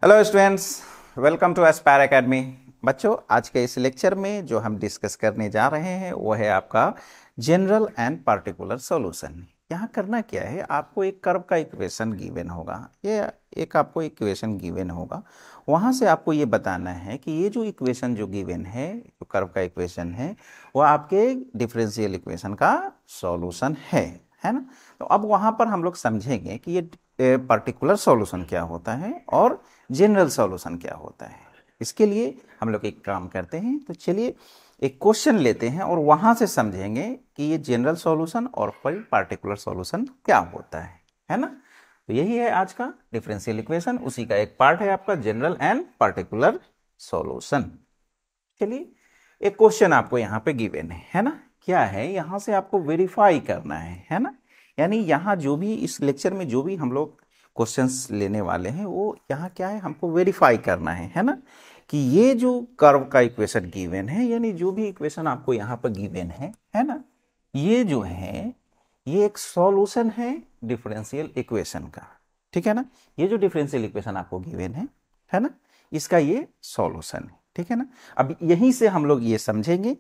Hello students, welcome to Aspire Academy. बच्चों, आज के इस लेक्चर में जो हम डिस्कस करने जा रहे हैं वो है आपका जनरल एंड पार्टिकुलर सॉल्यूशन। यहाँ करना क्या है, आपको एक कर्व का इक्वेशन गिवन होगा, ये एक आपको इक्वेशन गिवन होगा। वहाँ से आपको ये बताना है कि ये जो इक्वेशन जो गिवन है, जो कर्व का इक्वेशन है, वो आपके डिफरेंशियल इक्वेशन का सॉल्यूशन है ना। तो अब वहाँ पर हम लोग समझेंगे कि ये पर्टिकुलर सॉल्यूशन क्या होता है और जनरल सॉल्यूशन क्या होता है। इसके लिए हम लोग एक काम करते हैं, तो चलिए एक क्वेश्चन लेते हैं और वहां से समझेंगे कि ये जनरल सॉल्यूशन और कोई पार्टिकुलर सॉल्यूशन क्या होता है ना। तो यही है आज का डिफरेंशियल इक्वेशन, उसी का एक पार्ट है आपका जनरल एंड पार्टिकुलर सॉल्यूशन। चलिए एक क्वेश्चन आपको यहाँ पे गिवन है ना। क्या है, यहाँ से आपको वेरीफाई करना है ना। यानी यहाँ जो भी इस लेक्चर में जो भी हम लोग क्वेश्चंस लेने वाले हैं वो यहाँ क्या है, हमको वेरीफाई करना है ना, कि ये जो कर्व का इक्वेशन गिवन है, यानी जो भी इक्वेशन आपको यहाँ पर गिवन है ना, ये जो है ये एक सॉल्यूशन है डिफरेंशियल इक्वेशन का। ठीक है ना, ये जो डिफरेंशियल इक्वेशन आपको गिवन है ना, इसका ये सॉल्यूशन है। ठीक है ना। अब यहीं से हम लोग ये समझेंगे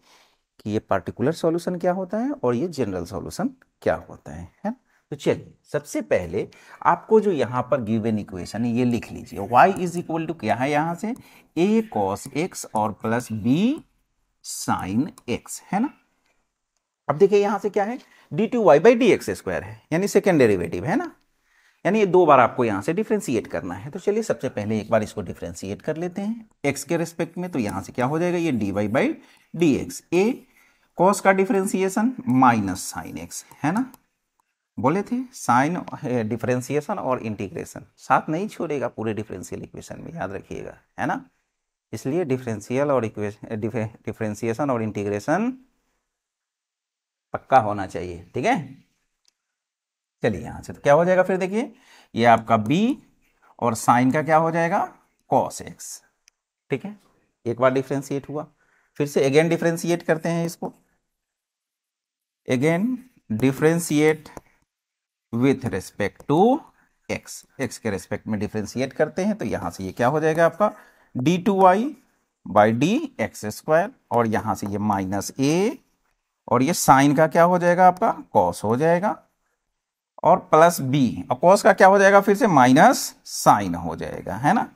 कि ये पार्टिकुलर सॉल्यूशन क्या होता है और ये जनरल सॉल्यूशन क्या होता है ना। तो चलिए सबसे पहले आपको जो यहाँ पर गिवन इक्वेशन है ये लिख लीजिए। y इज इक्वल टू क्या है, यहाँ से a cos x और प्लस b sin x है ना। अब देखिए यहाँ से क्या है, d2y by D x square है, यानी सेकेंड डेरिवेटिव है ना। यानी ये दो बार आपको यहाँ से डिफ्रेंशिएट करना है। तो चलिए सबसे पहले एक बार इसको डिफ्रेंशिएट कर लेते हैं x के रेस्पेक्ट में। तो यहाँ से क्या हो जाएगा, ये dy by D x, A cos का डिफ्रेंशिएशन माइनस साइन एक्स है ना। बोले थे साइन डिफ्रेंशिएशन और इंटीग्रेशन साथ नहीं छोड़ेगा पूरे डिफरेंशियल इक्वेशन में, याद रखिएगा है ना। इसलिए डिफरेंशियल और डिफरेंशिएशन और इंटीग्रेशन पक्का होना चाहिए। ठीक है, चलिए यहाँ से तो क्या हो जाएगा, फिर देखिए ये आपका b और साइन का क्या हो जाएगा cos x। ठीक है, एक बार डिफ्रेंशिएट हुआ, फिर से अगेन डिफ्रेंशिएट करते हैं इसको, again differentiate with respect to x, x के रिस्पेक्ट में डिफ्रेंशिएट करते हैं। तो यहां से ये क्या हो जाएगा आपका d2y by D x square, और यहां से ये माइनस a, और ये साइन का क्या हो जाएगा आपका cos हो जाएगा, और प्लस b, और cos का क्या हो जाएगा फिर से माइनस साइन हो जाएगा है ना,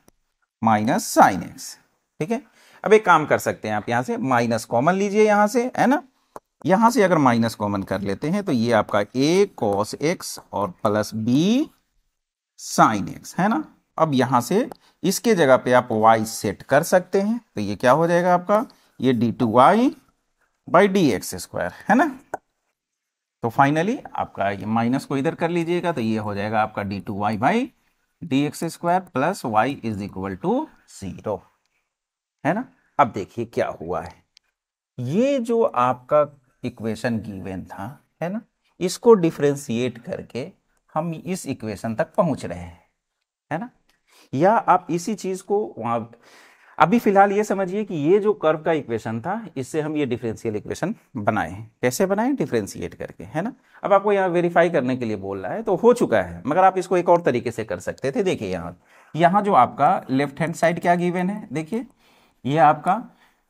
माइनस साइन x। ठीक है, अब एक काम कर सकते हैं, आप यहां से माइनस कॉमन लीजिए यहां से है ना। यहां से अगर माइनस कॉमन कर लेते हैं तो ये आपका a cos x और प्लस b साइन x है ना। अब यहां से इसके जगह पे आप y सेट कर सकते हैं, तो ये क्या हो जाएगा आपका, ये d2y by D x square है ना। तो फाइनली आपका ये माइनस को इधर कर लीजिएगा, तो ये हो जाएगा आपका d2y by D x square plus y is equal to 0 है ना। अब देखिए क्या हुआ है, ये जो आपका इक्वेशन गिवन था है ना, इसको डिफरेंशिएट करके हम इस इक्वेशन तक पहुंच रहे हैं है ना। या आप इसी चीज को वहां, अभी फिलहाल ये समझिए कि ये जो कर्व का इक्वेशन था इससे हम ये डिफरेंशियल इक्वेशन बनाए हैं। कैसे बनाए, डिफरेंशिएट करके है ना। अब आपको यहाँ वेरीफाई करने के लिए बोल रहा है, तो हो चुका है, मगर आप इसको एक और तरीके से कर सकते थे। देखिए यहाँ जो आपका लेफ्ट हैंड साइड क्या गिवन है, देखिए ये आपका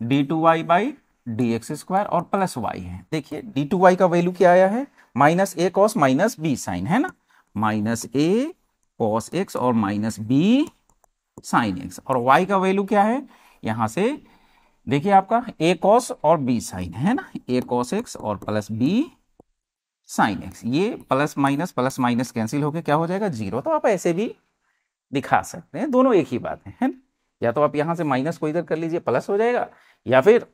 d2y by D x square और प्लस वाई है। देखिए d2y का वैल्यू क्या आया है, माइनस ए कॉस माइनस बी साइन है ना, माइनस ए कॉस एक्स और माइनस बी साइन एक्स, और y का वैल्यू क्या है, यहां से देखिए आपका a cos और b साइन है ना, a cos x और प्लस b साइन x। ये प्लस माइनस कैंसिल होकर क्या हो जाएगा 0। तो आप ऐसे भी दिखा सकते हैं, दोनों एक ही बात है ना। या तो आप यहां से माइनस को इधर कर लीजिए, प्लस हो जाएगा, या फिर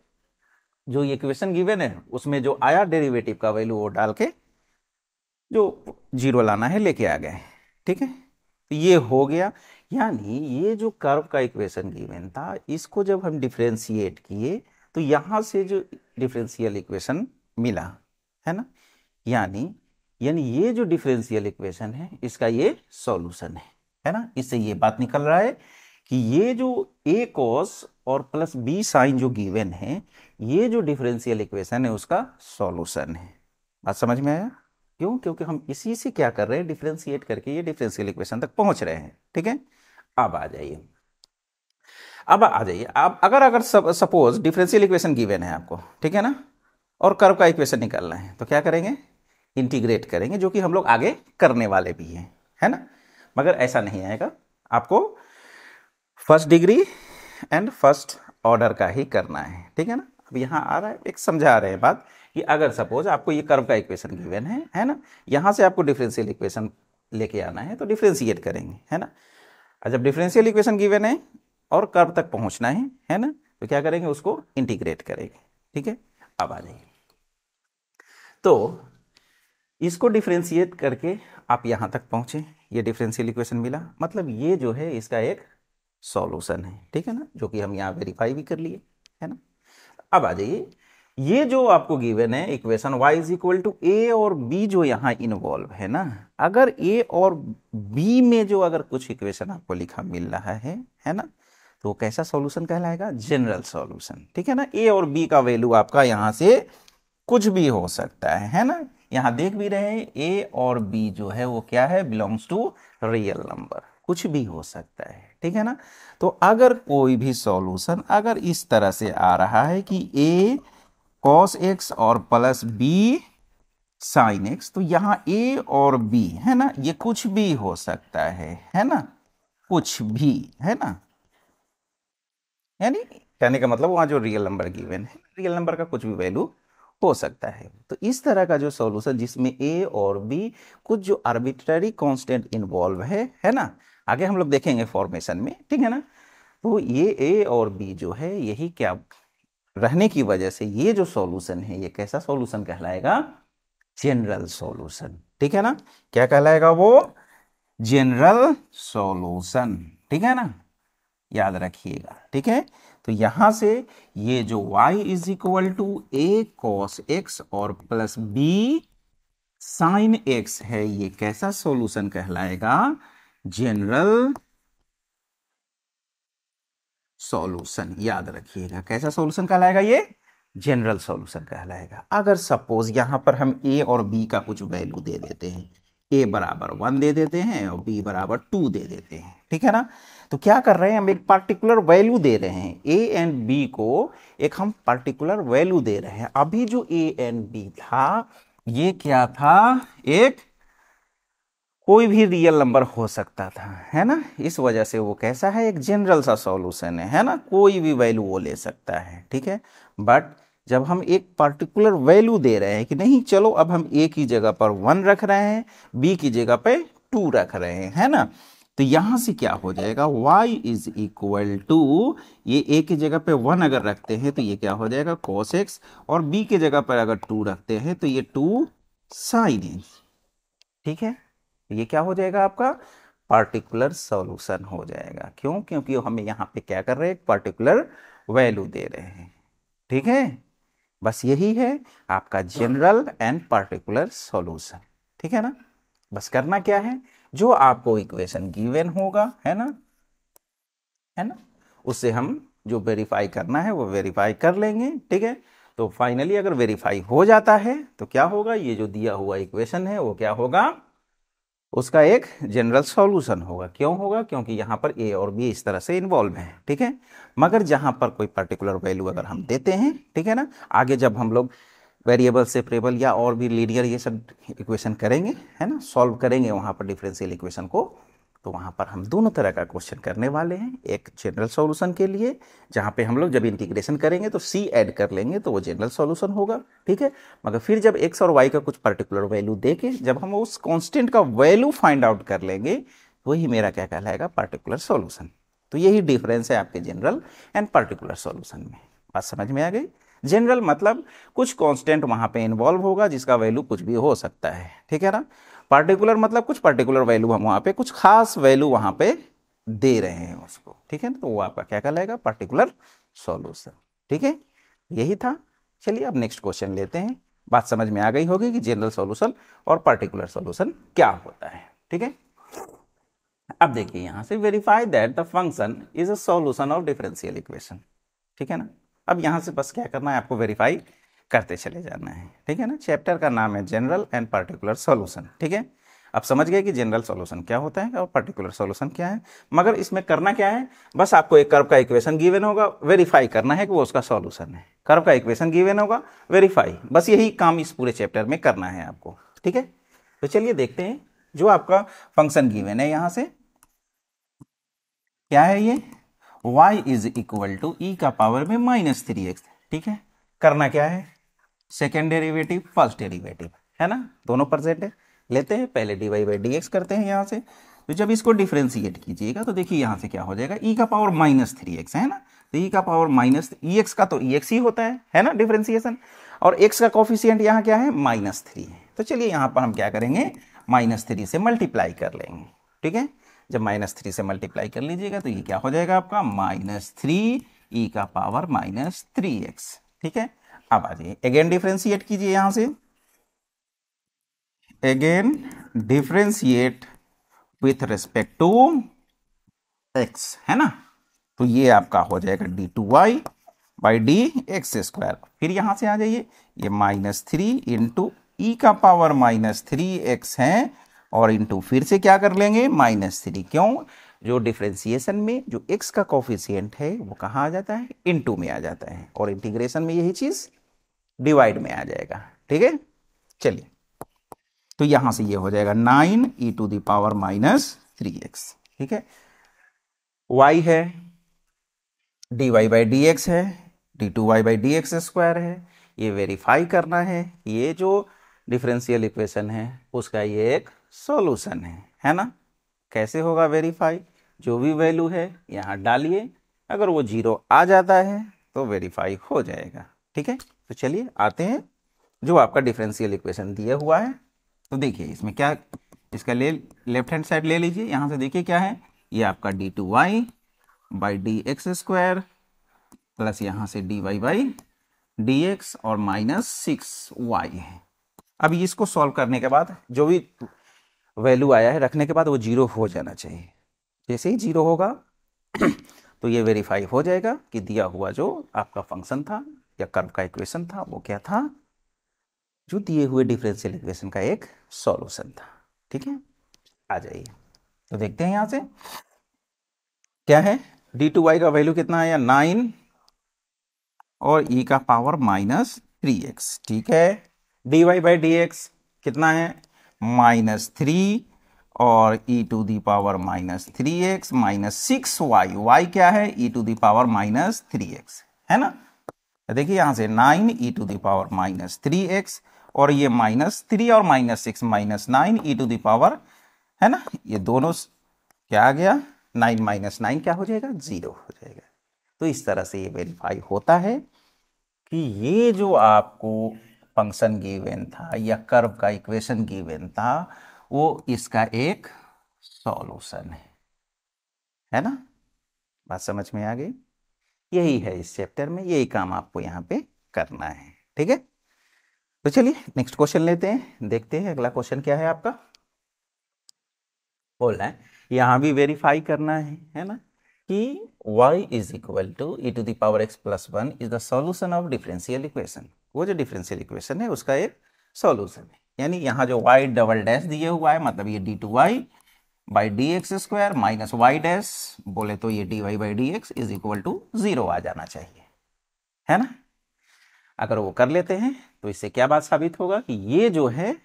जो ये इक्वेशन गिवन है उसमें जो आया डेरिवेटिव का वैल्यू वो डाल के जो 0 लाना है लेके आ गए। ठीक है, तो ये हो गया। यानी ये जो कर्व का इक्वेशन गिवन था इसको जब हम डिफरेंशिएट किए तो यहां से जो डिफरेंशियल इक्वेशन मिला है ना, यानी यानी ये जो डिफरेंशियल इक्वेशन है इसका ये सॉल्यूशन है ना। इससे ये बात निकल रहा है कि ये जो a cos और प्लस b साइन जो गिवन है, ये जो डिफरेंशियल इक्वेशन है उसका सॉल्यूशन है। बात समझ में आया, क्यों, क्योंकि हम इसी से क्या कर रहे हैं, डिफरेंशिएट करके ये डिफरेंशियल इक्वेशन तक पहुंच रहे हैं। ठीक है, अब आ जाइए, अब आ जाइए आप, अगर सपोज डिफरेंशियल इक्वेशन गिवन है आपको, ठीक है ना, और कर्व का इक्वेशन निकालना है, तो क्या करेंगे, इंटीग्रेट करेंगे, जो कि हम लोग आगे करने वाले भी हैं, है ना। मगर ऐसा नहीं आएगा, आपको first degree and first order का ही करना है, ठीक है ना। अब यहाँ आ रहा है, एक समझा रहे हैं बात कि अगर सपोज आपको ये कर्व का इक्वेशन गिवन है ना, यहाँ से आपको डिफरेंशियल इक्वेशन लेके आना है, तो डिफरेंशिएट करेंगे, है ना। और जब डिफरेंशियल इक्वेशन गिवन है और कर्व तक पहुँचना है ना, तो क्या करेंगे, उसको इंटीग्रेट करेंगे, ठीक है। अब आ जाइए, तो इसको डिफरेंशिएट करके आप यहाँ तक पहुँचे, ये डिफरेंशियल इक्वेशन मिला, मतलब ये जो है इसका एक सॉल्यूशन है, ठीक है ना, जो कि हम यहाँ वेरीफाई भी कर लिए, है ना। अब आ जाइए, ये जो आपको गिवन है equation y is equal to A और b जो यहाँ इन्वॉल्व है ना, अगर a और b में जो अगर कुछ इक्वेशन आपको लिखा मिल रहा है ना, तो कैसा सॉल्यूशन कहलाएगा, जनरल सॉल्यूशन, ठीक है ना। a और b का वैल्यू आपका यहाँ से कुछ भी हो सकता है ना। यहाँ देख भी रहे हैं a और b जो है वो क्या है, बिलोंग्स टू रियल नंबर, कुछ भी हो सकता है, ठीक है ना। तो अगर कोई भी सॉल्यूशन अगर इस तरह से आ रहा है कि a cos x और प्लस b sin x, तो यहाँ a और b है ना, ये कुछ भी हो सकता है ना, कुछ भी, है ना। यानी कहने का मतलब वहां जो रियल नंबर गिवन है, रियल नंबर का कुछ भी वैल्यू हो सकता है। तो इस तरह का जो सॉल्यूशन जिसमें a और b कुछ जो आर्बिट्ररी कांस्टेंट इन्वॉल्व है ना, आगे हम लोग देखेंगे फॉर्मेशन में, ठीक है ना। तो ये a और b जो है यही क्या रहने की वजह से ये जो सॉल्यूशन है ये कैसा सॉल्यूशन कहलाएगा, जनरल सॉल्यूशन, ठीक है ना। क्या कहलाएगा वो, जनरल सॉल्यूशन, ठीक है ना, याद रखिएगा, ठीक है। तो यहां से ये जो y is equal to a cos x और प्लस b sin x है, ये कैसा सॉल्यूशन कहलाएगा, जनरल सॉल्यूशन, याद रखिएगा कैसा सॉल्यूशन कहलाएगा, ये जनरल सॉल्यूशन कहलाएगा। अगर सपोज यहां पर हम a और b का कुछ वैल्यू दे देते हैं, a बराबर 1 दे देते हैं और b बराबर 2 दे देते हैं, ठीक है ना। तो क्या कर रहे हैं, हम एक पार्टिकुलर वैल्यू दे रहे हैं, a एंड b को एक हम पार्टिकुलर वैल्यू दे रहे हैं। अभी जो a एंड b था ये क्या था, एक कोई भी रियल नंबर हो सकता था, है ना। इस वजह से वो कैसा है, एक जनरल सा सॉल्यूशन है ना, कोई भी वैल्यू वो ले सकता है, ठीक है। बट जब हम एक पर्टिकुलर वैल्यू दे रहे हैं कि नहीं चलो अब हम a की जगह पर 1 रख रहे हैं, b की जगह पे 2 रख रहे हैं, है ना, तो यहां से क्या हो जाएगा, y इज इक्वल टू, ये a की जगह पे 1 अगर रखते हैं तो ये क्या हो जाएगा cos x, और b की जगह पर अगर 2 रखते हैं तो ये 2 sin x, ठीक है। ये क्या हो जाएगा आपका, पार्टिकुलर सॉल्यूशन हो जाएगा। क्यों, क्योंकि हमें यहाँ पे क्या कर रहे हैं, एक पार्टिकुलर वैल्यू दे रहे हैं, ठीक है। बस यही है आपका जनरल एंड पार्टिकुलर सॉल्यूशन, ठीक है ना। बस करना क्या है, जो आपको इक्वेशन गिवन होगा, है ना, उससे हम जो वेरीफाई करना है वो वेरीफाई कर लेंगे, ठीक है। तो फाइनली अगर वेरीफाई हो जाता है तो क्या होगा, ये जो दिया हुआ इक्वेशन है वो क्या होगा, उसका एक जनरल सॉल्यूशन होगा। क्यों होगा, क्योंकि यहाँ पर a और b इस तरह से इन्वॉल्व हैं, ठीक है। मगर जहाँ पर कोई पर्टिकुलर वैल्यू अगर हम देते हैं, ठीक है ना, आगे जब हम लोग वेरिएबल सेपरेबल या और भी लीनियर ये सब इक्वेशन करेंगे, है ना, सॉल्व करेंगे वहाँ पर डिफरेंशियल इक्वेशन को, तो वहाँ पर हम दोनों तरह का क्वेश्चन करने वाले हैं। एक जनरल सॉल्यूशन के लिए जहाँ पे हम लोग जब इंटीग्रेशन करेंगे तो c ऐड कर लेंगे तो वो जनरल सॉल्यूशन होगा, ठीक है। मगर फिर जब x और y का कुछ पर्टिकुलर वैल्यू देके जब हम उस कांस्टेंट का वैल्यू फाइंड आउट कर लेंगे तो वही मेरा क्या कहलाएगा, पार्टिकुलर सॉल्यूशन। तो यही डिफरेंस है आपके जनरल एंड पार्टिकुलर सॉल्यूशन में। बात समझ में आ गई। जनरल मतलब कुछ कांस्टेंट वहां पे इन्वॉल्व होगा जिसका वैल्यू कुछ भी हो सकता है, ठीक है ना। पार्टिकुलर मतलब कुछ पर्टिकुलर वैल्यू हम वहां पे कुछ खास वैल्यू वहां पे दे रहे हैं उसको, ठीक है ना, तो वो आपका क्या कहलाएगा, पार्टिकुलर सॉल्यूशन, ठीक है। यही था। चलिए अब नेक्स्ट क्वेश्चन लेते हैं। बात समझ में आ गई होगी कि जनरल सॉल्यूशन और पार्टिकुलर सॉल्यूशन क्या होता है, ठीक है। अब देखिए यहां से verify that the function is a solution of differential equation, ठीक है ना। अब यहां से बस क्या करना है, आपको वेरीफाई करते चले जाना है, ठीक है ना। चैप्टर का नाम है जनरल एंड पार्टिकुलर सॉल्यूशन, ठीक है। अब समझ गए कि जनरल सॉल्यूशन क्या होता है और पर्टिकुलर सॉल्यूशन क्या है। मगर इसमें करना क्या है, बस आपको एक कर्व का इक्वेशन गिवन होगा, वेरीफाई करना है कि वो उसका सॉल्यूशन है। कर्व का इक्वेशन गिवन होगा, वेरीफाई, बस यही काम इस पूरे चैप्टर में करना है आपको। ठीक है, तो चलिए देखते हैं जो आपका फंक्शन गिवन है यहां से क्या है ये, y is equal to E का पावर में -3x। ठीक है, करना क्या है, सेकेंड डेरिवेटिव फर्स्ट डेरिवेटिव है ना, दोनों प्रेजेंट है, लेते हैं पहले dy बाई डी एक्स करते हैं यहाँ से। तो जब इसको डिफ्रेंशिएट कीजिएगा तो देखिए यहाँ से क्या हो जाएगा, e का पावर -3x है ना, तो e का पावर माइनस ex का तो ex ही होता है ना डिफ्रेंशिएशन, और x का कोफिशिएंट यहाँ क्या है -3 है। तो चलिए यहाँ पर हम क्या करेंगे, -3 से मल्टीप्लाई कर लेंगे। ठीक है, जब -3 से मल्टीप्लाई कर लीजिएगा तो ये क्या हो जाएगा आपका -3 e का पावर -3x। ठीक है, अब आ जाइए अगेन डिफ्रेंशिएट कीजिए यहां से, again differentiate with respect to x है ना, तो ये आपका हो जाएगा d2y by D x square. फिर यहां से आ जाइए, ये -3 इंटू ई का पावर -3x है, और इंटू फिर से क्या कर लेंगे -3, क्यों, जो डिफ्रेंशिएशन में जो x का कोफिशिएंट है वो कहाँ आ जाता है, इनटू में आ जाता है, और इंटीग्रेशन में यही चीज डिवाइड में आ जाएगा। ठीक है, चलिए तो यहां से ये हो जाएगा 9e to the power -3x। ठीक है, y है dy बाई डी एक्स है, d2y by D x square है, ये वेरीफाई करना है ये जो डिफरेंशियल इक्वेशन है उसका ये एक सॉल्यूशन है ना। कैसे होगा वेरीफाई, जो भी वैल्यू है यहाँ डालिए, अगर वो 0 आ जाता है तो वेरीफाई हो जाएगा। ठीक है, तो चलिए आते हैं जो आपका डिफरेंशियल इक्वेशन दिया हुआ है। तो देखिए इसमें क्या, इसका लेफ्ट हैंड साइड ले लीजिए, यहाँ से देखिए क्या है, ये आपका d2y by D x square plus यहाँ से dy बाई डी एक्स और -6y है। अब इसको सॉल्व करने के बाद जो भी वैल्यू आया है रखने के बाद वो 0 हो जाना चाहिए। जैसे ही 0 होगा तो ये वेरीफाई हो जाएगा कि दिया हुआ जो आपका फंक्शन था या कर्व का इक्वेशन था वो क्या था, जो दिए हुए डिफरेंशियल इक्वेशन का एक सॉल्यूशन था। ठीक है, आ जाइए तो देखते हैं यहां से क्या है, d2y का वैल्यू कितना है, 9 और e का पावर -3x। ठीक है, dy बाई डी एक्स कितना है -3 और e to the power -3x -6y, y क्या है e to the power -3x है ना। देखिए यहां से 9 e to the power -3x और ये -3 और -6 -9 e टू दी पावर है ना, ये दोनों क्या आ गया, 9 - 9 क्या हो जाएगा, 0 हो जाएगा। तो इस तरह से ये वेरीफाई होता है कि ये जो आपको फंक्शन गिवन था या कर्व का इक्वेशन गिवन था वो इसका एक सॉल्यूशन है ना। बात समझ में आ गई, यही है इस चैप्टर में, यही काम आपको यहाँ पे करना है। ठीक है, तो चलिए नेक्स्ट क्वेश्चन लेते हैं, देखते हैं अगला क्वेश्चन क्या है आपका। बोलना है यहां भी वेरीफाई करना है ना, कि y is equal to e to the power x plus 1 is the solution of differential equation. वो जो डिफरेंशियल इक्वेशन है उसका एक सॉल्यूशन है, यानी यहाँ जो y डबल डैश दिए हुआ है मतलब ये d2y by D x square minus y dash बोले तो ये dy by D x is equal to 0 आ जाना चाहिए है ना। अगर वो कर लेते हैं तो इससे क्या बात साबित होगा कि ये जो है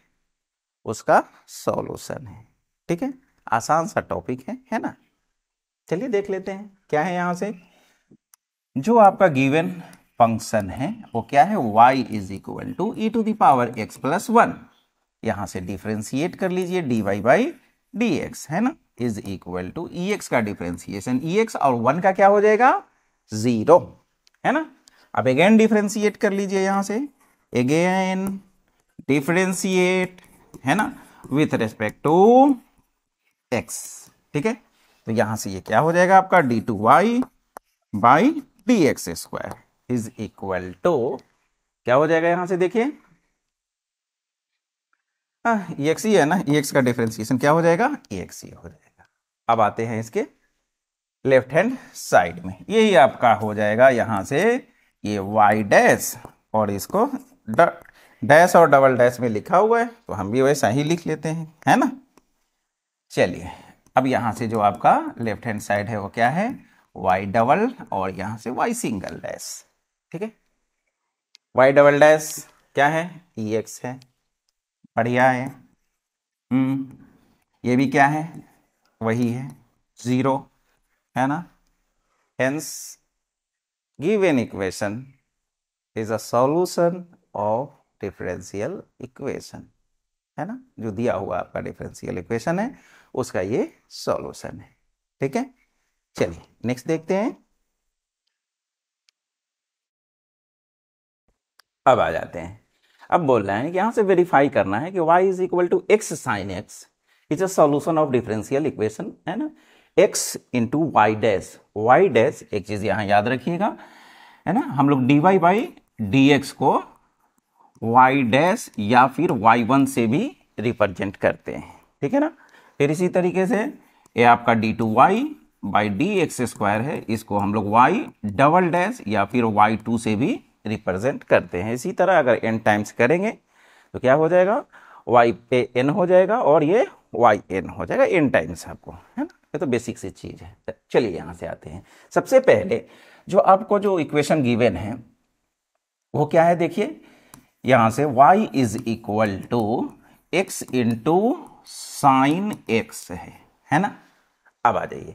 उसका सॉल्यूशन है। ठीक है, आसान सा टॉपिक है ना। चलिए देख लेते हैं क्या है यहां से, जो आपका गिवन फंक्शन है वो क्या है, y is equal to E to the power x plus 1, यहां से डिफरेंशिएट कर लीजिए dy बाई डी एक्स है ना, इज इक्वल टू ex का डिफरेंशिएशन ex और 1 का क्या हो जाएगा 0 है ना। अब अगेन डिफरेंशिएट कर लीजिए यहां से, अगेन डिफरेंशिएट है ना विथ रेस्पेक्ट टू x। ठीक है, तो यहां से ये क्या हो जाएगा आपका d2y by D x square is equal to क्या हो जाएगा यहां से देखिए ex ही है ना, ex का डिफरेंशिएशन क्या हो जाएगा ex ही हो जाएगा। अब आते हैं इसके लेफ्ट हैंड साइड में, यही आपका हो जाएगा यहां से ये y डैश और इसको डैश और डबल डैश में लिखा हुआ है तो हम भी वैसा ही लिख लेते हैं है ना। चलिए अब यहां से जो आपका लेफ्ट हैंड साइड है वो क्या है, y डबल और यहां से y सिंगल डैश। ठीक है, y डबल डैश क्या है, ex है, बढ़िया है। ये भी क्या है, वही है, 0 है ना। Hence given equation is a solution of differential equation, है ना। जो दिया हुआ आपका डिफरेंशियल इक्वेशन है उसका ये सॉल्यूशन है। ठीक है, चलिए नेक्स्ट देखते हैं। अब आ जाते हैं, अब बोल रहे हैं कि यहां से वेरीफाई करना है कि y is equal to x sine x is a solution of differential equation, है ना। x इंटू वाई डैश एक चीज यहां याद रखिएगा, है ना, हम लोग dy बाई डी एक्स को y डैश या फिर y1 से भी रिप्रेजेंट करते हैं। ठीक है ना। फिर इसी तरीके से ये आपका d2y by D x square है, इसको हम लोग y डबल डैश या फिर y2 से भी रिप्रेजेंट करते हैं। इसी तरह अगर n टाइम्स करेंगे तो क्या हो जाएगा, y पे n हो जाएगा और ये yn हो जाएगा n टाइम्स आपको, है ना। ये तो बेसिक सी चीज है। चलिए यहां से आते हैं। सबसे पहले जो आपको जो इक्वेशन गिवन है वो क्या है, देखिए यहां से y is equal to x into sine x है ना। अब आ जाइए,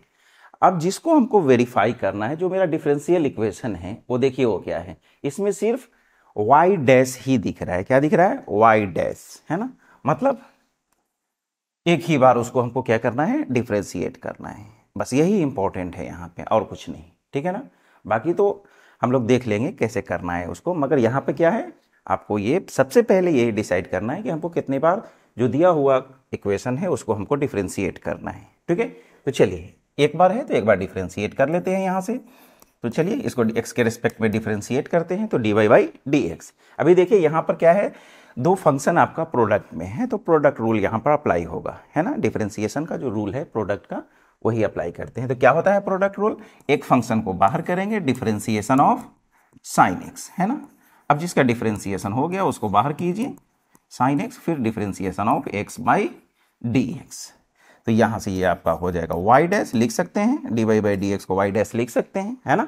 अब जिसको हमको वेरीफाई करना है, जो मेरा डिफरेंशियल इक्वेशन है वो देखिए वो क्या है, इसमें सिर्फ y डैश ही दिख रहा है। क्या दिख रहा है, y डैश, है ना। मतलब एक ही बार उसको हमको क्या करना है, डिफरेंशिएट करना है, बस यही इंपॉर्टेंट है यहाँ पे, और कुछ नहीं। ठीक है ना, बाकी तो हम लोग देख लेंगे कैसे करना है उसको, मगर यहाँ पे क्या है, आपको ये सबसे पहले यही डिसाइड करना है कि हमको कितने बार जो दिया हुआ इक्वेशन है उसको हमको डिफरेंशिएट करना है। ठीक है, तो चलिए एक बार है तो एक बार डिफरेंशिएट कर लेते हैं यहाँ से। तो चलिए इसको x के रिस्पेक्ट में डिफरेंशिएट करते हैं, तो dy बाई डी एक्स। अभी देखिए यहाँ पर क्या है, दो फंक्शन आपका प्रोडक्ट में है तो प्रोडक्ट रूल यहाँ पर अप्लाई होगा, है ना। डिफरेंशिएशन का जो रूल है प्रोडक्ट का वही अप्लाई करते हैं। तो क्या होता है प्रोडक्ट रूल, एक फंक्शन को बाहर करेंगे, डिफरेंशिएशन ऑफ साइन एक्स, है ना। अब जिसका डिफरेंशिएशन हो गया उसको बाहर कीजिए, साइन एक्स, फिर differentiation of x by D x. तो यहां से ये आपका हो जाएगा y डैश, लिख सकते हैं dy बाई डी एक्स को y डैश लिख सकते हैं, है ना।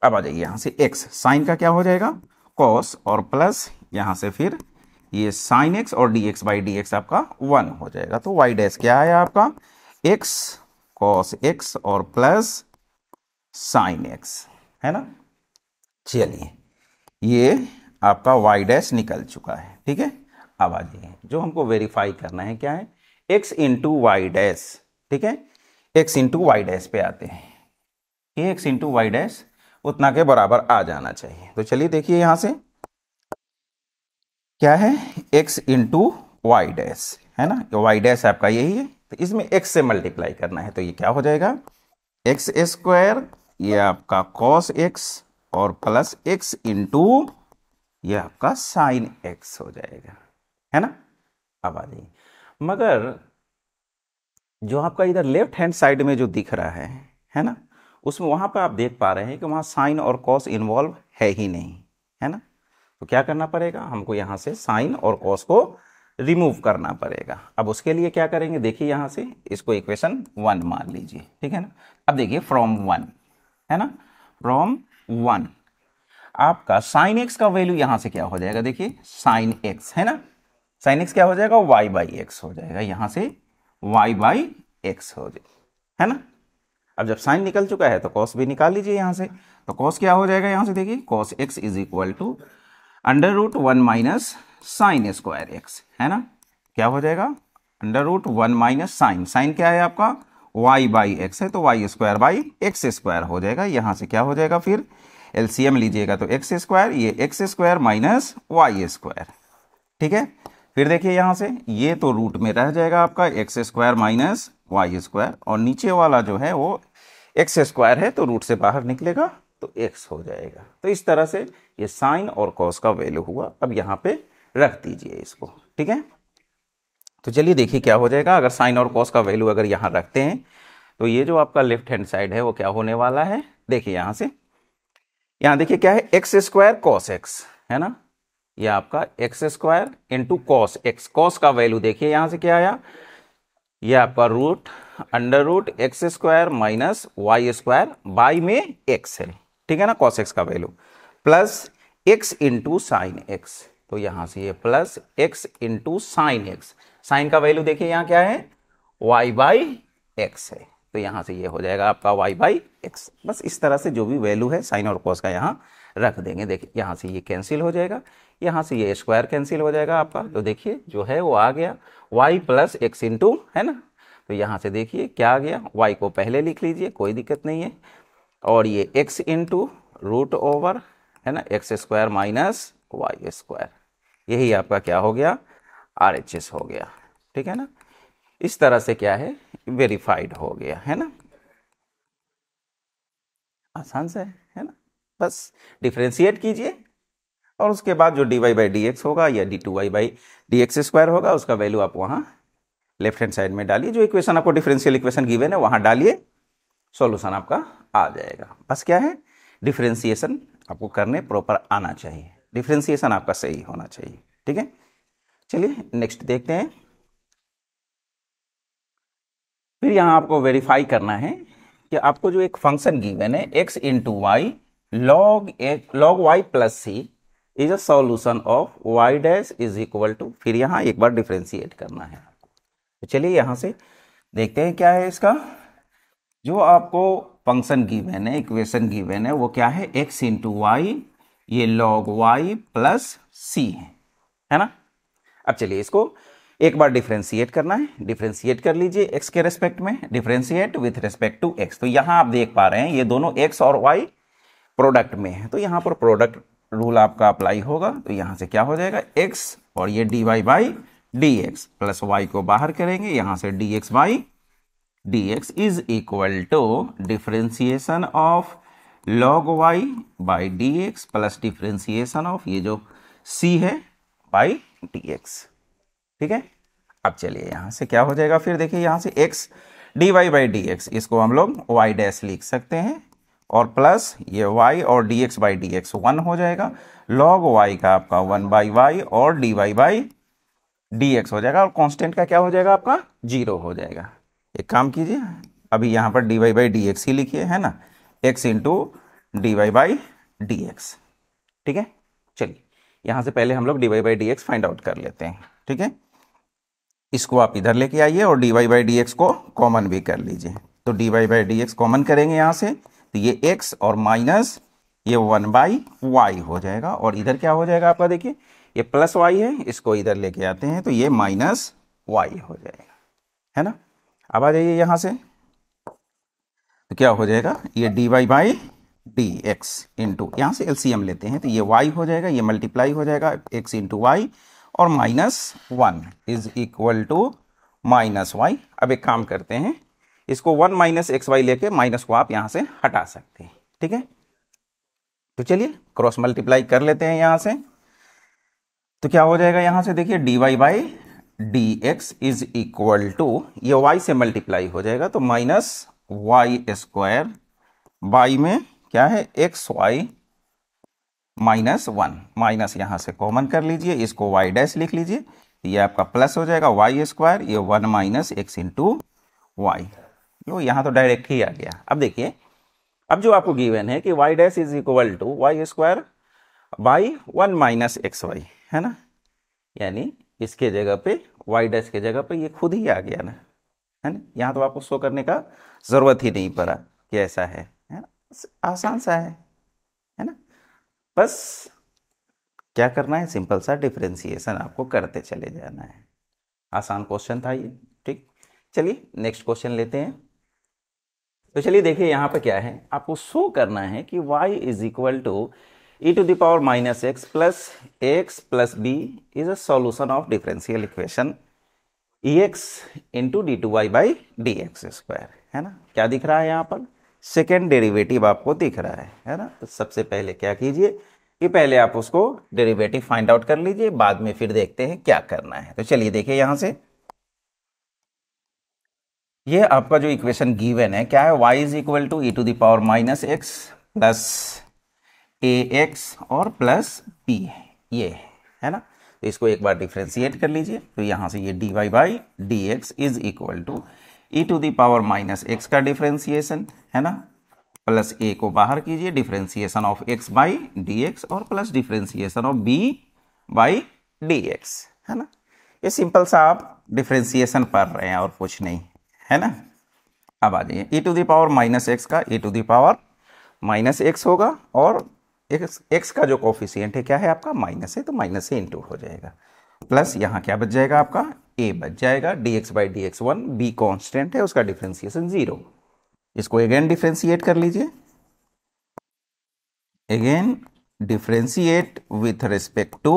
अब आ जाइए यहां से x साइन का क्या हो जाएगा, cos, और प्लस यहां से फिर ये साइन x और dx बाई डी एक्स आपका 1 हो जाएगा। तो y डैश क्या आया आपका, x cos x और प्लस साइन x, है ना। चलिए ये आपका y डैश निकल चुका है। ठीक है, अब आ जाइए जो हमको वेरीफाई करना है क्या है, x इंटू वाई डैश। ठीक है, x इंटू वाई डैश पे आते हैं, ये x इंटू वाई डैश उतना के बराबर आ जाना चाहिए। तो चलिए देखिए यहां से क्या है, x इंटू वाई डैश, है ना, वाई डैश आपका यही है, तो इसमें x से मल्टीप्लाई करना है। तो ये क्या हो जाएगा, एक्स स्क्वायर, ये आपका कॉस x और प्लस x इंटू ये आपका साइन x हो जाएगा, है ना। अब आ जाइए, मगर जो आपका इधर लेफ्ट हैंड साइड में जो दिख रहा है ना, उसमें वहां पर आप देख पा रहे हैं कि वहां साइन और कॉस इन्वॉल्व है ही नहीं, है ना। तो क्या करना पड़ेगा, हमको यहां से साइन और कॉस को रिमूव करना पड़ेगा। अब उसके लिए क्या करेंगे, देखिए यहां से इसको इक्वेशन 1 मान लीजिए। ठीक है ना, अब देखिए फ्रॉम 1, है ना, फ्रॉम 1 आपका साइन एक्स का वैल्यू यहां से क्या हो जाएगा, देखिए साइन एक्स, है ना, साइन एक्स क्या हो जाएगा, वाई बाई एक्स हो जाएगा, यहां से y बाई एक्स हो जाए, है ना। अब जब साइन निकल चुका है तो कॉस भी निकाल लीजिए यहां से। तो कॉस क्या हो जाएगा, यहां से देखिए cos x is equal to under root 1 minus sine square x, है ना। क्या हो जाएगा, under root 1 minus sine, sine क्या है आपका y बाई एक्स है, तो y square by x square हो जाएगा। यहां से क्या हो जाएगा, फिर एलसीएम लीजिएगा तो एक्स स्क्वायर, ये x square minus y square. ठीक है, फिर देखिए यहां से ये तो रूट में रह जाएगा आपका x square minus y square, और नीचे वाला जो है वो एक्स स्क्वायर है तो रूट से बाहर निकलेगा तो एक्स हो जाएगा। तो इस तरह से ये साइन और कॉस का वैल्यू हुआ। अब यहाँ पे रख दीजिए इसको। ठीक है, तो चलिए देखिए क्या हो जाएगा, अगर साइन और कॉस का वैल्यू अगर यहाँ रखते हैं तो ये जो आपका लेफ्ट हैंड साइड है वो क्या होने वाला है, देखिए यहाँ से, यहाँ देखिए क्या है, एक्स स्क्वायर कॉस एक्स, है ना, ये आपका x square into cos x, cos का वैल्यू देखिए यहां से क्या आया, ये आपका root under root x square minus y square by में एक्स है, ठीक है ना, कॉस एक्स का value plus x into sine x. तो यहां से ये plus x into sine x, sine का वैल्यू देखिए यहाँ क्या है, वाई बाई एक्स है, तो यहां से ये हो जाएगा आपका वाई बाई एक्स। बस इस तरह से जो भी वैल्यू है साइन और कॉस का यहाँ रख देंगे। देखिए यहाँ से ये कैंसिल हो जाएगा, यहाँ से ये स्क्वायर कैंसिल हो जाएगा आपका, तो देखिए जो है वो आ गया y प्लस एक्स इंटू, है ना। तो यहाँ से देखिए क्या आ गया, y को पहले लिख लीजिए, कोई दिक्कत नहीं है, और ये x इंटू रूट ओवर, है ना, x square minus y square, यही आपका क्या हो गया, RHS हो गया, ठीक है ना। इस तरह से क्या है, वेरीफाइड हो गया, है ना, आसान से है ना। बस डिफ्रेंशिएट कीजिए और उसके बाद जो dy बाई डी एक्स होगा या d2y by D x square होगा उसका वैल्यू आप वहाँ लेफ्ट हैंड साइड में डालिए, जो इक्वेशन आपको डिफरेंशियल इक्वेशन गिवन है वहाँ डालिए, सॉल्यूशन आपका आ जाएगा। बस क्या है, डिफरेंशिएशन आपको करने प्रॉपर आना चाहिए, डिफरेंशिएशन आपका सही होना चाहिए, ठीक है। चलिए नेक्स्ट देखते हैं। फिर यहाँ आपको वेरीफाई करना है कि आपको जो एक फंक्शन गिवन है x into y log y plus c is a solution of y dash is equal to, फिर यहाँ एक बार डिफरेंशिएट करना है आपको। तो चलिए यहाँ से देखते हैं क्या है इसका, जो आपको फंक्शन गिवन है, इक्वेशन गिवन है, वो क्या है, x इंटू वाई, ये लॉग y प्लस सी है ना। अब चलिए इसको एक बार डिफरेंशिएट करना है, डिफरेंशिएट कर लीजिए x के रेस्पेक्ट में, differentiate with respect to x। तो यहाँ आप देख पा रहे हैं ये दोनों x और y प्रोडक्ट में है, तो यहाँ पर प्रोडक्ट रूल आपका अप्लाई होगा, तो यहाँ से क्या हो जाएगा, x और ये dy by D x plus y को बाहर करेंगे, यहाँ से dx by dx is equal to differentiation of log y by dx plus differentiation of ये जो c है बाई dx, ठीक है। अब चलिए यहाँ से क्या हो जाएगा, फिर देखिए यहाँ से x dy by D x, इसको हम लोग y डैश लिख सकते हैं, और प्लस ये y और dx बाई डी एक्स 1 हो जाएगा, log y का आपका 1 बाई वाई और dy बाई dx हो जाएगा, और कांस्टेंट का क्या हो जाएगा आपका 0 हो जाएगा। एक काम कीजिए, अभी यहाँ पर dy बाई डी एक्स ही लिखिए, है ना, x into dy by D x, ठीक है। चलिए यहाँ से पहले हम लोग dy by D x find out कर लेते हैं, ठीक है। इसको आप इधर लेके आइए और dy बाई डी एक्स को कॉमन भी कर लीजिए, तो dy by D x common करेंगे यहाँ से, तो ये x और माइनस ये 1 बाई वाई हो जाएगा, और इधर क्या हो जाएगा आपका, देखिए ये प्लस y है, इसको इधर लेके आते हैं, तो ये माइनस वाई हो जाएगा, है ना। अब आ जाइए यहाँ से, तो क्या हो जाएगा, ये dy by D x into, यहाँ से एलसीएम लेते हैं, तो ये y हो जाएगा, ये मल्टीप्लाई हो जाएगा x इंटू वाई, और -1 इज इक्वल टू -y। अब एक काम करते हैं, इसको 1 माइनस एक्स वाई लेके माइनस को आप यहाँ से हटा सकते हैं, ठीक है। तो चलिए क्रॉस मल्टीप्लाई कर लेते हैं यहाँ से, तो क्या हो जाएगा, यहाँ से देखिए dy by D x is equal to, ये y से मल्टीप्लाई हो जाएगा, तो माइनस वाई स्क्वायर बाई में क्या है, एक्स वाई -1, माइनस यहाँ से कॉमन कर लीजिए, इसको y डैश लिख लीजिए, ये आपका प्लस हो जाएगा वाई स्क्वायर, ये 1 माइनस एक्स इंटू वाई, लो यहाँ तो डायरेक्ट ही आ गया। अब देखिए, अब जो आपको गिवन है कि y dash is equal to y square by 1 minus x y, है ना, यानी इसके जगह पे y डैश के जगह पे ये खुद ही आ गया ना, है ना, यहाँ तो आपको शो करने का जरूरत ही नहीं पड़ा कि ऐसा है ना, आसान सा है ना। बस क्या करना है, सिंपल सा डिफरेंशिएशन आपको करते चले जाना है, आसान क्वेश्चन था ये, ठीक। चलिए नेक्स्ट क्वेश्चन लेते हैं। तो चलिए देखिए यहाँ पे क्या है, आपको शो करना है कि y is equal to e to the power minus x plus b is a solution of differential equation ex into d two y by D x square, है ना। क्या दिख रहा है यहाँ पर, सेकेंड डेरिवेटिव आपको दिख रहा है ना। तो सबसे पहले क्या कीजिए कि पहले आप उसको डेरिवेटिव फाइंड आउट कर लीजिए, बाद में फिर देखते हैं क्या करना है। तो चलिए देखिए यहाँ से, ये आपका जो इक्वेशन गिवन है क्या है, y is equal to E to the power minus x plus a x और प्लस बी, ये है ना। तो इसको एक बार डिफ्रेंशिएट कर लीजिए, तो यहाँ से ये dy by D x is equal to E to the power minus x का डिफ्रेंशिएशन है ना, प्लस ए को बाहर कीजिए, differentiation of x by D x और plus differentiation of b by D x है ना। ये सिंपल सा आप डिफ्रेंशिएशन पढ़ रहे हैं और कुछ नहीं है ना। अब आ जाइए, e to the power minus x का e to the power minus x होगा और x का जो कोफिशिएंट है क्या है आपका माइनस है, तो माइनस से इंटू हो जाएगा, प्लस यहाँ क्या बच जाएगा आपका a बच जाएगा, dx by D x 1, b constant है उसका डिफ्रेंशिएशन 0। इसको अगेन डिफ्रेंशिएट कर लीजिए, again differentiate with respect to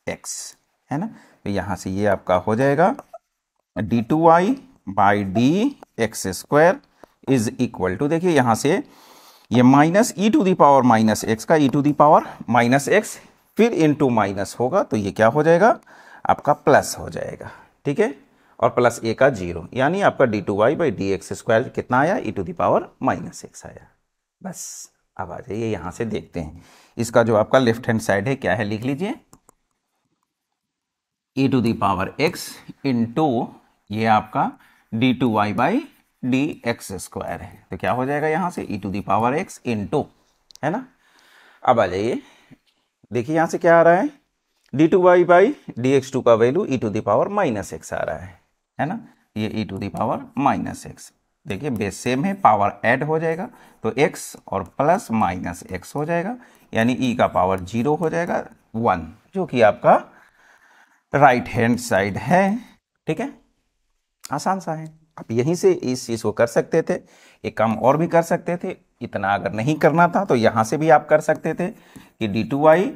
x है ना। तो यहाँ से ये आपका हो जाएगा d2y by D x square is equal to, देखिए यहाँ से ये minus E to the power minus x का E to the power minus X फिर इनटू माइनस होगा, तो ये क्या हो जाएगा आपका प्लस हो जाएगा, ठीक है, और प्लस ए का 0, यानी आपका d2y by D x square कितना आया E to the power minus X आया। बस अब आ जाइए यहाँ से देखते हैं इसका जो आपका लेफ्ट हैंड साइड है क्या है, लिख लीजिए E to the power X into ये आपका d2y by D x square है, तो क्या हो जाएगा यहाँ से E to the power X into है ना। अब आ जाइए, देखिए यहाँ से क्या आ रहा है d2y by D X two का value E to the power minus X आ रहा है ना, ये E to the power minus X, देखिए बेस सेम है, पावर ऐड हो जाएगा तो x और प्लस माइनस एक्स हो जाएगा, यानी e का पावर 0 हो जाएगा 1, जो कि आपका राइट हैंड साइड है, ठीक है, आसान सा है। आप यहीं से इस चीज़ को कर सकते थे, एक काम और भी कर सकते थे, इतना अगर नहीं करना था तो यहाँ से भी आप कर सकते थे कि d2y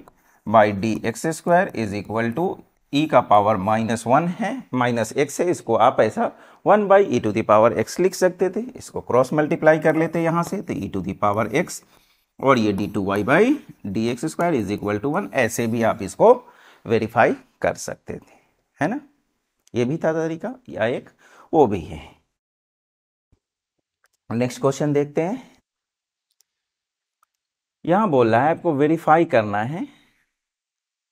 by D x square is equal to E का पावर -1 है, माइनस एक्स है, इसको आप ऐसा 1 by e to the power x लिख सकते थे, इसको क्रॉस मल्टीप्लाई कर लेते यहाँ से, तो e to the power x और ये d2y by D x square is equal to 1, ऐसे भी आप इसको वेरीफाई कर सकते थे, है ना। ये भी था तरीका, या एक वो भी है। नेक्स्ट क्वेश्चन देखते हैं, यहां बोल रहा है आपको वेरीफाई करना है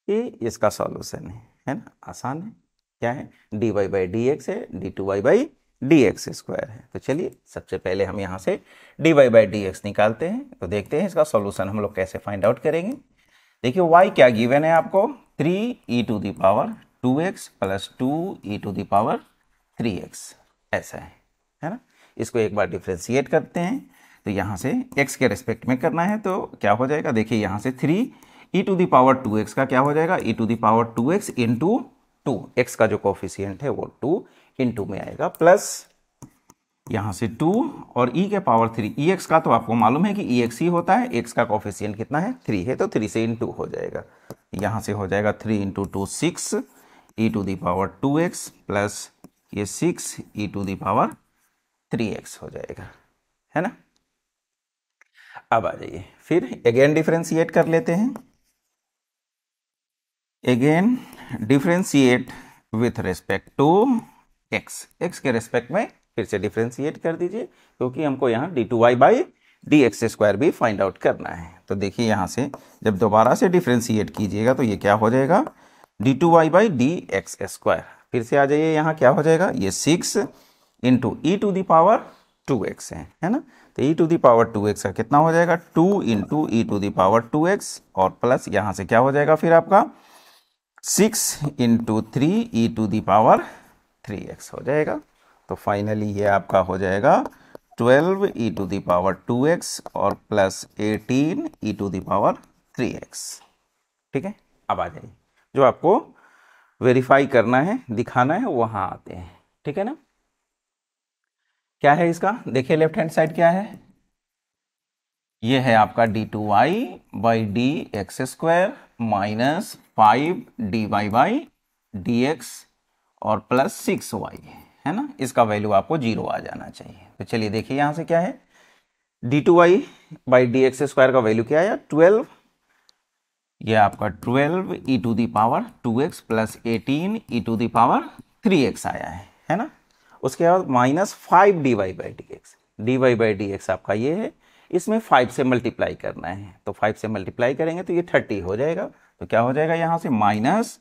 कि इसका सॉल्यूशन है ना, आसान है, क्या है dy बाई डी एक्स है, d2y by D x square है। तो चलिए सबसे पहले हम यहाँ से dy बाई डी एक्स निकालते हैं, तो देखते हैं इसका सॉल्यूशन हम लोग कैसे फाइंड आउट करेंगे। देखिए y क्या गिवन है आपको 3e to the power 2x plus 2e to the power 3x, ऐसा है ना। इसको एक बार डिफ्रेंशिएट करते हैं, तो यहाँ से x के रेस्पेक्ट में करना है, तो क्या हो जाएगा, देखिए यहाँ से 3e to the power 2x का क्या हो जाएगा e to the power 2x into 2, x का जो कोफिशिएंट है वो 2 इंटू में आएगा, प्लस यहाँ से 2 और e के पावर 3, ex का तो आपको मालूम है कि ex ही होता है, x का कोफिशिएंट कितना है 3 है, तो 3 से इंटू हो जाएगा, यहाँ से हो जाएगा 3 into 2 6 e to the power 2x plus ये 6 e to the power 3x हो जाएगा, है ना। अब आ जाइए फिर अगेन डिफरेंशिएट कर लेते हैं, again differentiate with respect to x के रेस्पेक्ट में फिर से डिफरेंशिएट कर दीजिए, क्योंकि हमको यहाँ d2y by D x square भी फाइंड आउट करना है। तो देखिए यहाँ से जब दोबारा से डिफरेंशिएट कीजिएगा तो ये क्या हो जाएगा d2y by D x square, फिर से आ जाइए यहाँ क्या हो जाएगा ये 6 into e to the power 2x है ना, तो e to the power 2x का कितना हो जाएगा 2 into e to the power 2x और प्लस यहाँ से क्या हो जाएगा फिर आपका 6 into 3 e to the power 3x हो जाएगा। तो फाइनली ये आपका हो जाएगा 12 E to the power 2x और plus 18 E to the power 3x, ठीक है। अब आ जाइए जो आपको वेरीफाई करना है दिखाना है वहां आते हैं, ठीक है ना। क्या है इसका, देखिए लेफ्ट हैंड साइड क्या है, ये है आपका d2y by D x square minus 5 dy by D x और प्लस 6y है ना, इसका वैल्यू आपको 0 आ जाना चाहिए। तो चलिए देखिए यहाँ से क्या है d2y by D x square का वैल्यू क्या आया 12, ये आपका 12 E to the power 2x plus 18 E to the power 3x आया है ना। उसके बाद minus 5 dy by D X आपका ये है, इसमें 5 से मल्टीप्लाई करना है, तो 5 से मल्टीप्लाई करेंगे तो ये 30 हो जाएगा, तो क्या हो जाएगा यहाँ से माइनस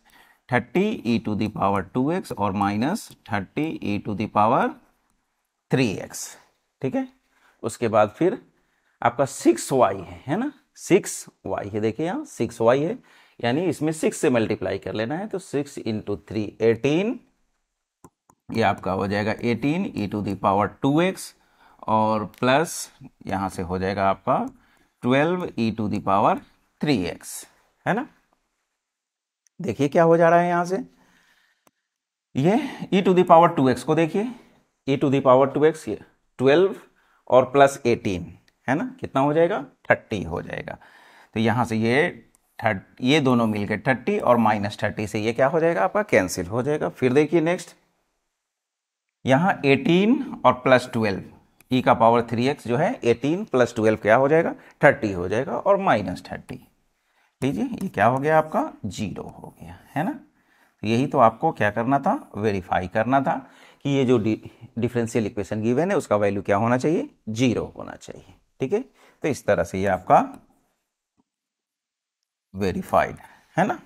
30e⁻²x और माइनस 30e⁻3x, ठीक है। उसके बाद फिर आपका 6y है ना, 6y है, देखिए यहाँ 6y है, यानी इसमें 6 से मल्टीप्लाई कर लेना है, तो 6 × 3 18, ये आपका हो जाएगा 18e⁻²x और प्लस यहाँ से हो जाएगा आपका 12e⁻3x, है ना। देखिए क्या हो जा रहा है यहाँ से, ये e⁻²x को देखिए, e⁻²x ये 12 और प्लस 18 है ना, कितना हो जाएगा 30 हो जाएगा। तो यहाँ से ये दोनों मिलकर 30 और माइनस 30 से ये क्या हो जाएगा आपका कैंसिल हो जाएगा। फिर देखिए नेक्स्ट, यहाँ 18 और प्लस 12 e⁻3x जो है 18 प्लस 12 क्या हो जाएगा 30 हो जाएगा और माइनस 30, लीजिए ये क्या हो गया आपका 0 हो गया, है ना। यही तो आपको क्या करना था, वेरीफाई करना था कि ये जो डिफरेंशियल इक्वेशन गिवन है उसका वैल्यू क्या होना चाहिए 0 होना चाहिए, ठीक है। तो इस तरह से ये आपका वेरीफाइड है ना।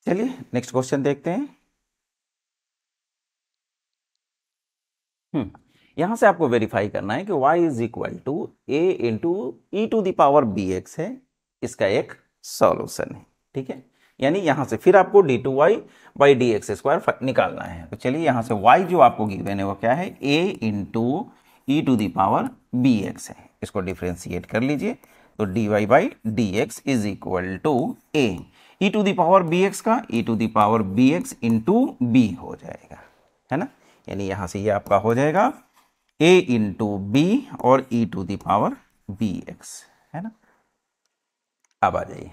चलिए नेक्स्ट क्वेश्चन देखते हैं। यहां से आपको वेरीफाई करना है कि y is equal to a into e⁻bx है, इसका एक सॉल्यूशन है, ठीक है। यानी यहां से फिर आपको d2y/dx² निकालना है। तो चलिए यहां से y जो आपको गिवन है वो क्या है, a इंटू e⁻bx है, इसको डिफ्रेंशिएट कर लीजिए। तो dy/dx is equal to a e⁻bx का e⁻bx इंटू b हो जाएगा, है ना। यानी यहां से ये आपका हो जाएगा a इंटू b और e⁻bx, है ना। अब आ जाइए,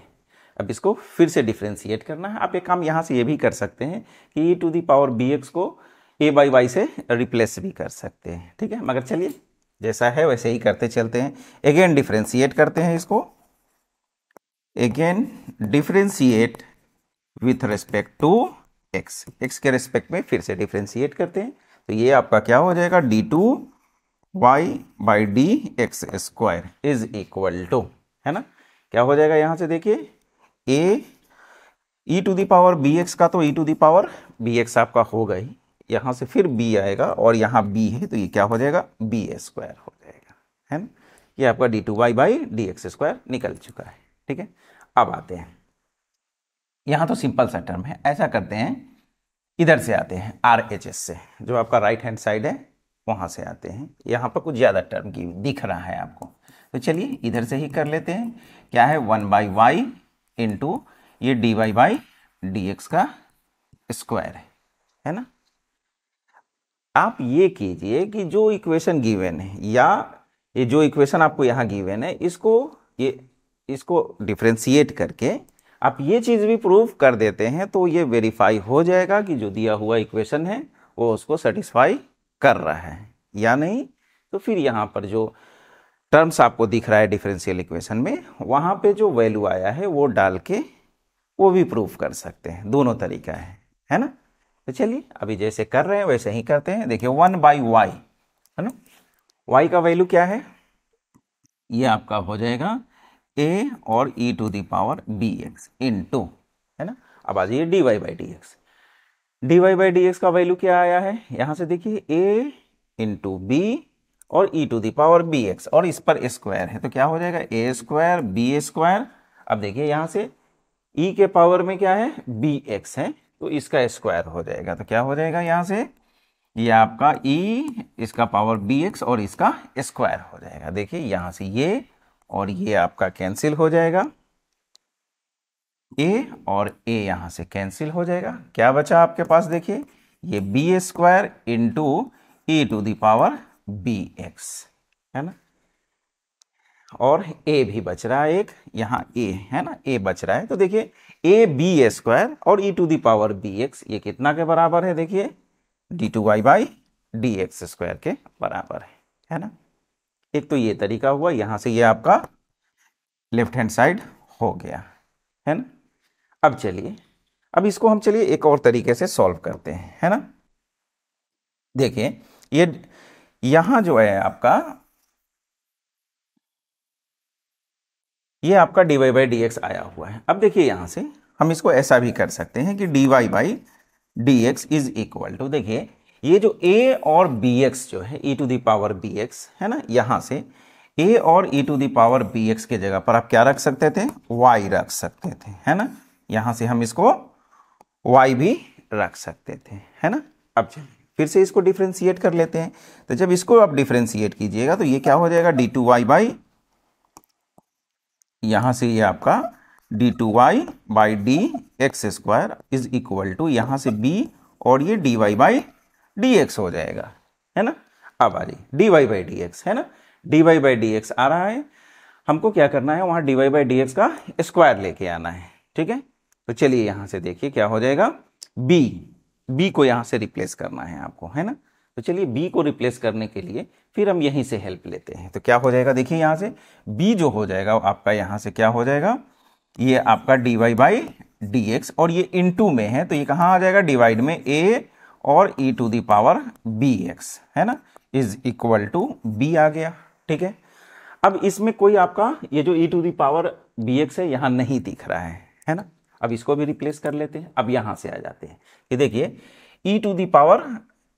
अब इसको फिर से डिफ्रेंशिएट करना है। आप एक काम यहां से ये भी कर सकते हैं कि e⁻bx को a/y से रिप्लेस भी कर सकते हैं, ठीक है। मगर चलिए जैसा है वैसे ही करते चलते हैं। अगेन डिफ्रेंशिएट करते हैं इसको, again differentiate with respect to x के रेस्पेक्ट में फिर से डिफ्रेंशिएट करते हैं। तो ये आपका क्या हो जाएगा d2y/dx² इज इक्वल टू, है ना, क्या हो जाएगा यहां से देखिए a e⁻bx का तो e⁻bx आपका होगा ही, यहां से फिर b आएगा और यहां b है तो ये क्या हो जाएगा b² हो जाएगा, है ना। ये आपका d2y/dx² निकल चुका है, ठीक है। अब आते हैं, यहां तो सिंपल सा टर्म है, ऐसा करते हैं इधर से आते हैं RHS से, जो आपका राइट हैंड साइड है वहां से आते हैं। यहाँ पर कुछ ज़्यादा टर्म की दिख रहा है आपको, तो चलिए इधर से ही कर लेते हैं। क्या है 1/y इंटू ये dy/dx का स्क्वायर है ना। आप ये कीजिए कि जो इक्वेशन गिवन है या ये जो इक्वेशन आपको यहाँ गिवन है इसको डिफ्रेंशिएट करके आप ये चीज़ भी प्रूव कर देते हैं तो ये वेरीफाई हो जाएगा कि जो दिया हुआ इक्वेशन है वो उसको सेटिस्फाई कर रहा है या नहीं। तो फिर यहाँ पर जो टर्म्स आपको दिख रहा है डिफरेंशियल इक्वेशन में, वहाँ पे जो वैल्यू आया है वो डाल के वो भी प्रूव कर सकते हैं, दोनों तरीका है ना। तो चलिए अभी जैसे कर रहे हैं वैसे ही करते हैं। देखिए 1/y है ना, y का वैल्यू क्या है, ये आपका हो जाएगा a और e⁻bx इंटू, है ना। अब आ जाइए dy/dx, dy/dx का वैल्यू क्या आया है, यहां से देखिए a इंटू b और e⁻bx और इस पर स्क्वायर है तो क्या हो जाएगा a² b²। अब देखिए यहां से e के पावर में क्या है bx है तो इसका स्क्वायर हो जाएगा, तो क्या हो जाएगा यहां से ये आपका e इसका पावर bx और इसका स्क्वायर हो जाएगा। देखिए यहां से ये और ये आपका कैंसिल हो जाएगा, a और a यहां से कैंसिल हो जाएगा। क्या बचा आपके पास, देखिए ये b² इंटू e⁻bx है ना, और a भी बच रहा है एक, यहाँ a है ना, a बच रहा है। तो देखिए ab² और e⁻bx ये कितना के बराबर है, देखिए d2y/dx² के बराबर है ना। एक तो ये तरीका हुआ, यहां से ये आपका लेफ्ट हैंड साइड हो गया, है ना। अब चलिए, अब इसको हम चलिए एक और तरीके से सॉल्व करते हैं, है ना। देखिए ये यहां जो है आपका ये आपका dy/dx आया हुआ है। अब देखिए यहां से हम इसको ऐसा भी कर सकते हैं कि dy by D x is equal to, देखिए ये जो a और bx जो है e to the power bx है ना, यहां से a और e to the power bx के जगह पर आप क्या रख सकते थे, y रख सकते थे, है ना। यहां से हम इसको y भी रख सकते थे, है ना। अब चलिए फिर से इसको डिफरेंशिएट कर लेते हैं। तो जब इसको आप डिफरेंशिएट कीजिएगा तो ये क्या हो जाएगा, d2y बाई, यहां से ये आपका d2y by D x square is equal to यहां से b और ये dy बाई dx हो जाएगा, है ना। अब आ जाइए dy बाई dx, है ना, dy बाई dx आ रहा है, हमको क्या करना है, वहां dy बाई dx का स्क्वायर लेके आना है, ठीक है। तो चलिए यहां से देखिए क्या हो जाएगा, b को यहां से रिप्लेस करना है आपको, है ना। तो चलिए b को रिप्लेस करने के लिए फिर हम यहीं से हेल्प लेते हैं। तो क्या हो जाएगा, देखिए यहां से b जो हो जाएगा आपका, यहां से क्या हो जाएगा, ये आपका dy बाई dx, और ये इनटू में है तो ये कहां आ जाएगा, डिवाइड में a और e to the power bx, है ना, इज इक्वल टू b आ गया, ठीक है। अब इसमें कोई आपका ये जो e to the power bx है यहां नहीं दिख रहा है ना। अब इसको भी रिप्लेस कर लेते हैं। अब यहां से आ जाते हैं, ये देखिए e to the power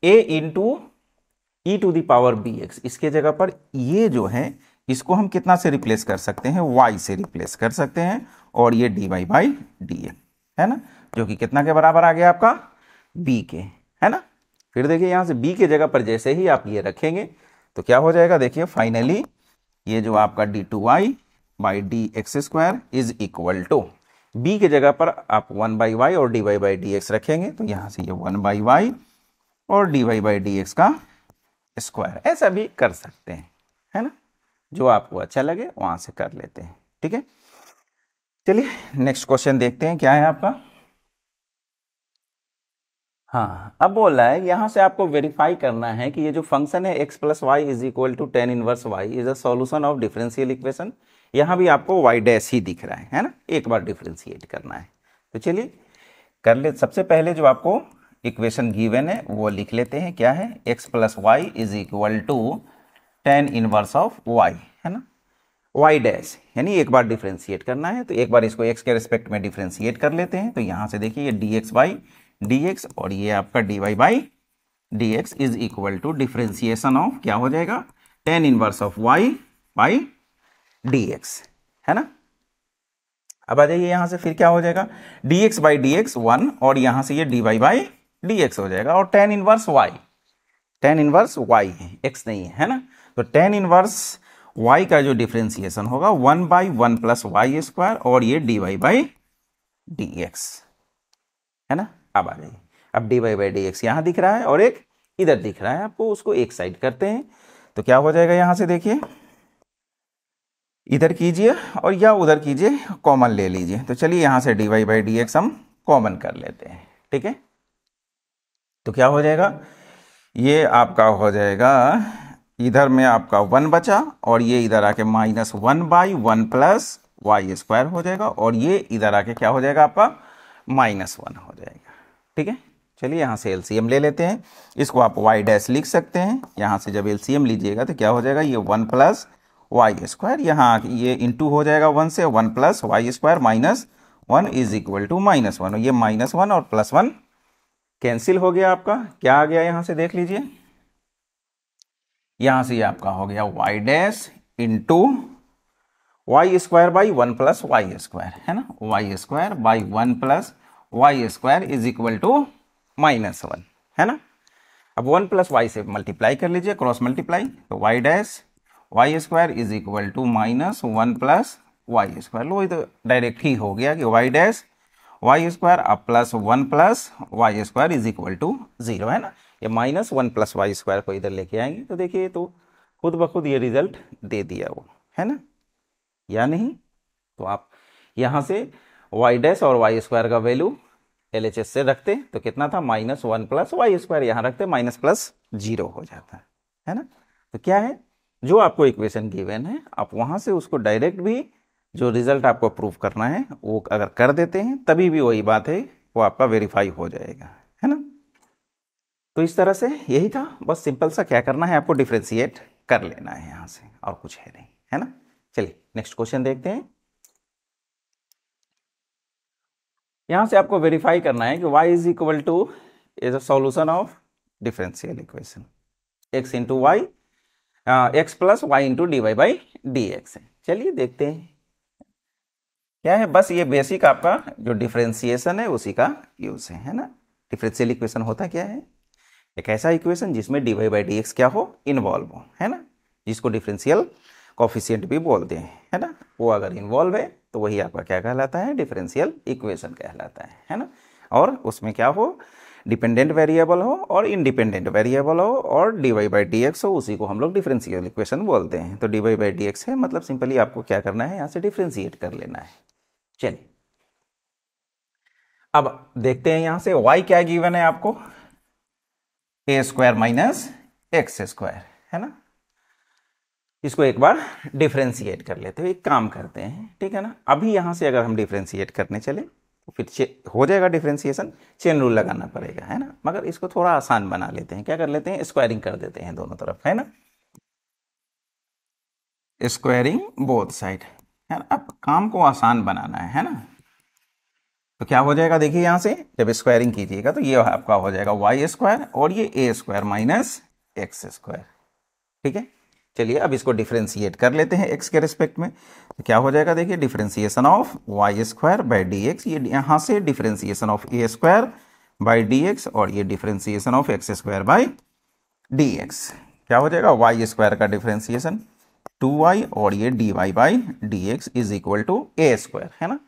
a into e to the power bx, इसके जगह पर ये जो है इसको हम कितना से रिप्लेस कर सकते हैं, y से रिप्लेस कर सकते हैं, और ये dy बाई dx, है ना, जो कि कितना के बराबर आ गया आपका, b के, है ना। फिर देखिए यहां से b के जगह पर जैसे ही आप ये रखेंगे तो क्या हो जाएगा, देखिए फाइनली ये जो आपका d2y by D x square is equal to, b के जगह पर आप 1 बाई वाई और dy बाई dx रखेंगे तो यहां से ये 1 बाई वाई और dy बाई dx का स्क्वायर, ऐसा भी कर सकते हैं, है ना, जो आपको अच्छा लगे वहां से कर लेते हैं, ठीक है। चलिए नेक्स्ट क्वेश्चन देखते हैं क्या है आपका। हाँ, अब बोल रहा है यहां से आपको वेरीफाई करना है कि ये जो फंक्शन है x plus y is equal to tan inverse y is a solution of differential equation. यहां भी आपको y डैश ही दिख रहा है ना, एक बार डिफरेंशिएट करना है। तो चलिए कर ले, सबसे पहले जो आपको इक्वेशन गिवन है वो लिख लेते हैं, क्या है, x plus y is equal to tan inverse of y, है ना, y डैश, यानी एक बार डिफरेंशिएट करना है। तो एक बार इसको x के रिस्पेक्ट में डिफरेंशिएट कर लेते हैं। तो यहां से देखिए ये dx बाई dx और ये आपका dy by dx is equal to differentiation of क्या हो जाएगा, tan inverse of y by dx, है ना। अब आ जाइए यहां से फिर क्या हो जाएगा, dx बाई dx 1 और यहां से ये dy बाई dx हो जाएगा, और टेन इनवर्स y है, x नहीं है ना। तो टेन इनवर्स y का जो डिफरेंशिएशन होगा 1 बाई 1 प्लस वाई स्क्वायर और ये dy बाई dx, है ना। अब आ जाइए, अब dy बाई dx यहां दिख रहा है और एक इधर दिख रहा है आपको, उसको एक साइड करते हैं। तो क्या हो जाएगा, यहां से देखिए इधर कीजिए और या उधर कीजिए, कॉमन ले लीजिए। तो चलिए यहां से dy बाई dx हम कॉमन कर लेते हैं, ठीक है। तो क्या हो जाएगा, ये आपका हो जाएगा, इधर में आपका 1 बचा और ये इधर आके minus 1 by 1 plus Y square हो जाएगा, और ये इधर आके क्या हो जाएगा आपका -1 हो जाएगा, ठीक है। चलिए यहाँ से एलसीएम ले लेते हैं, इसको आप y डैश लिख सकते हैं। यहाँ से जब एलसीएम लीजिएगा तो क्या हो जाएगा, ये 1 प्लस वाई स्क्वायर, यहाँ ये इंटू हो जाएगा 1 से, 1 plus Y square -1 is equal to -1, ये -1 और +1 कैंसिल हो गया आपका। क्या आ गया यहाँ से देख लीजिए, यहाँ से ये आपका हो गया y dash into y square by 1 plus Y square, है ना, y square by 1 plus Y square is equal to -1, है ना। अब 1 प्लस वाई से मल्टीप्लाई कर लीजिए, क्रॉस मल्टीप्लाई, तो Y dash Y square is equal to -1 plus Y square. लो ये तो डायरेक्ट ही हो गया कि वाई डैश वाई स्क्वायर अब +1 plus Y square is equal to 0, है ना। ये -1 प्लस वाई स्क्वायर को इधर लेके आएंगे तो देखिए तो खुद ब खुद ये रिजल्ट दे दिया वो, है ना, या नहीं। तो आप यहाँ से वाई डैश और वाई स्क्वायर का वैल्यू LHS से रखते तो कितना था, -1 प्लस वाई स्क्वायर, यहाँ रखते -+0 हो जाता है ना। तो क्या है, जो आपको इक्वेशन गिवन है आप वहाँ से उसको डायरेक्ट भी जो रिजल्ट आपको प्रूव करना है वो अगर कर देते हैं तभी भी वही बात है, वो आपका वेरीफाई हो जाएगा, है ना। तो इस तरह से यही था, बस सिंपल सा क्या करना है, आपको डिफरेंशिएट कर लेना है यहाँ से, और कुछ है नहीं, है ना। चलिए नेक्स्ट क्वेश्चन देखते हैं। यहां से आपको वेरीफाई करना है कि y is equal to is a solution of differential equation x into y x plus y into d y by D x है। चलिए देखते हैं क्या है। बस ये बेसिक आपका जो डिफरेंशिएशन है उसी का यूज है ना। डिफरेंशियल इक्वेशन होता क्या है? एक ऐसा इक्वेशन जिसमें d y by D x क्या हो, इन्वॉल्व हो, है ना, जिसको डिफरेंशियल कोफिशिएंट भी बोलते हैं, है ना। वो अगर इन्वॉल्व है तो वही आपका क्या कहलाता है, डिफरेंशियल इक्वेशन कहलाता है ना। और उसमें क्या हो, डिपेंडेंट वेरिएबल हो और इंडिपेंडेंट वेरिएबल हो और d y by D x हो, उसी को हम लोग डिफरेंशियल इक्वेशन बोलते हैं। तो d y by D x है, मतलब सिंपली आपको क्या करना है, यहाँ से डिफरेंशिएट कर लेना है। चलिए अब देखते हैं यहाँ से y क्या गिवन है आपको, ए स्क्वायर माइनस एक्स स्क्वायर, है ना। इसको एक बार डिफरेंशिएट कर लेते हैं, एक काम करते हैं, ठीक है ना। अभी यहां से अगर हम डिफरेंशिएट करने चले तो फिर हो जाएगा डिफरेंशिएशन, चेन रूल लगाना पड़ेगा, है ना। मगर इसको थोड़ा आसान बना लेते हैं, क्या कर लेते हैं, स्क्वायरिंग कर देते हैं दोनों तरफ, है ना, स्क्वायरिंग बोथ साइड, है ना। अब काम को आसान बनाना है ना। तो क्या हो जाएगा, देखिए यहां से जब स्क्वायरिंग कीजिएगा तो ये आपका हो जाएगा वाई स्क्वायर और ये ए स्क्वायर माइनस एक्स स्क्वायर, ठीक है। चलिए अब इसको डिफरेंशिएट कर लेते हैं एक्स के रिस्पेक्ट में। तो क्या हो जाएगा, देखिए differentiation of y square by D x, ये यहाँ से differentiation of a square by D x और ये differentiation of x square by D x. क्या हो जाएगा, वाई स्क्वायर का डिफरेंशिएशन 2y और ये d y by D x is equal to a square, है ना।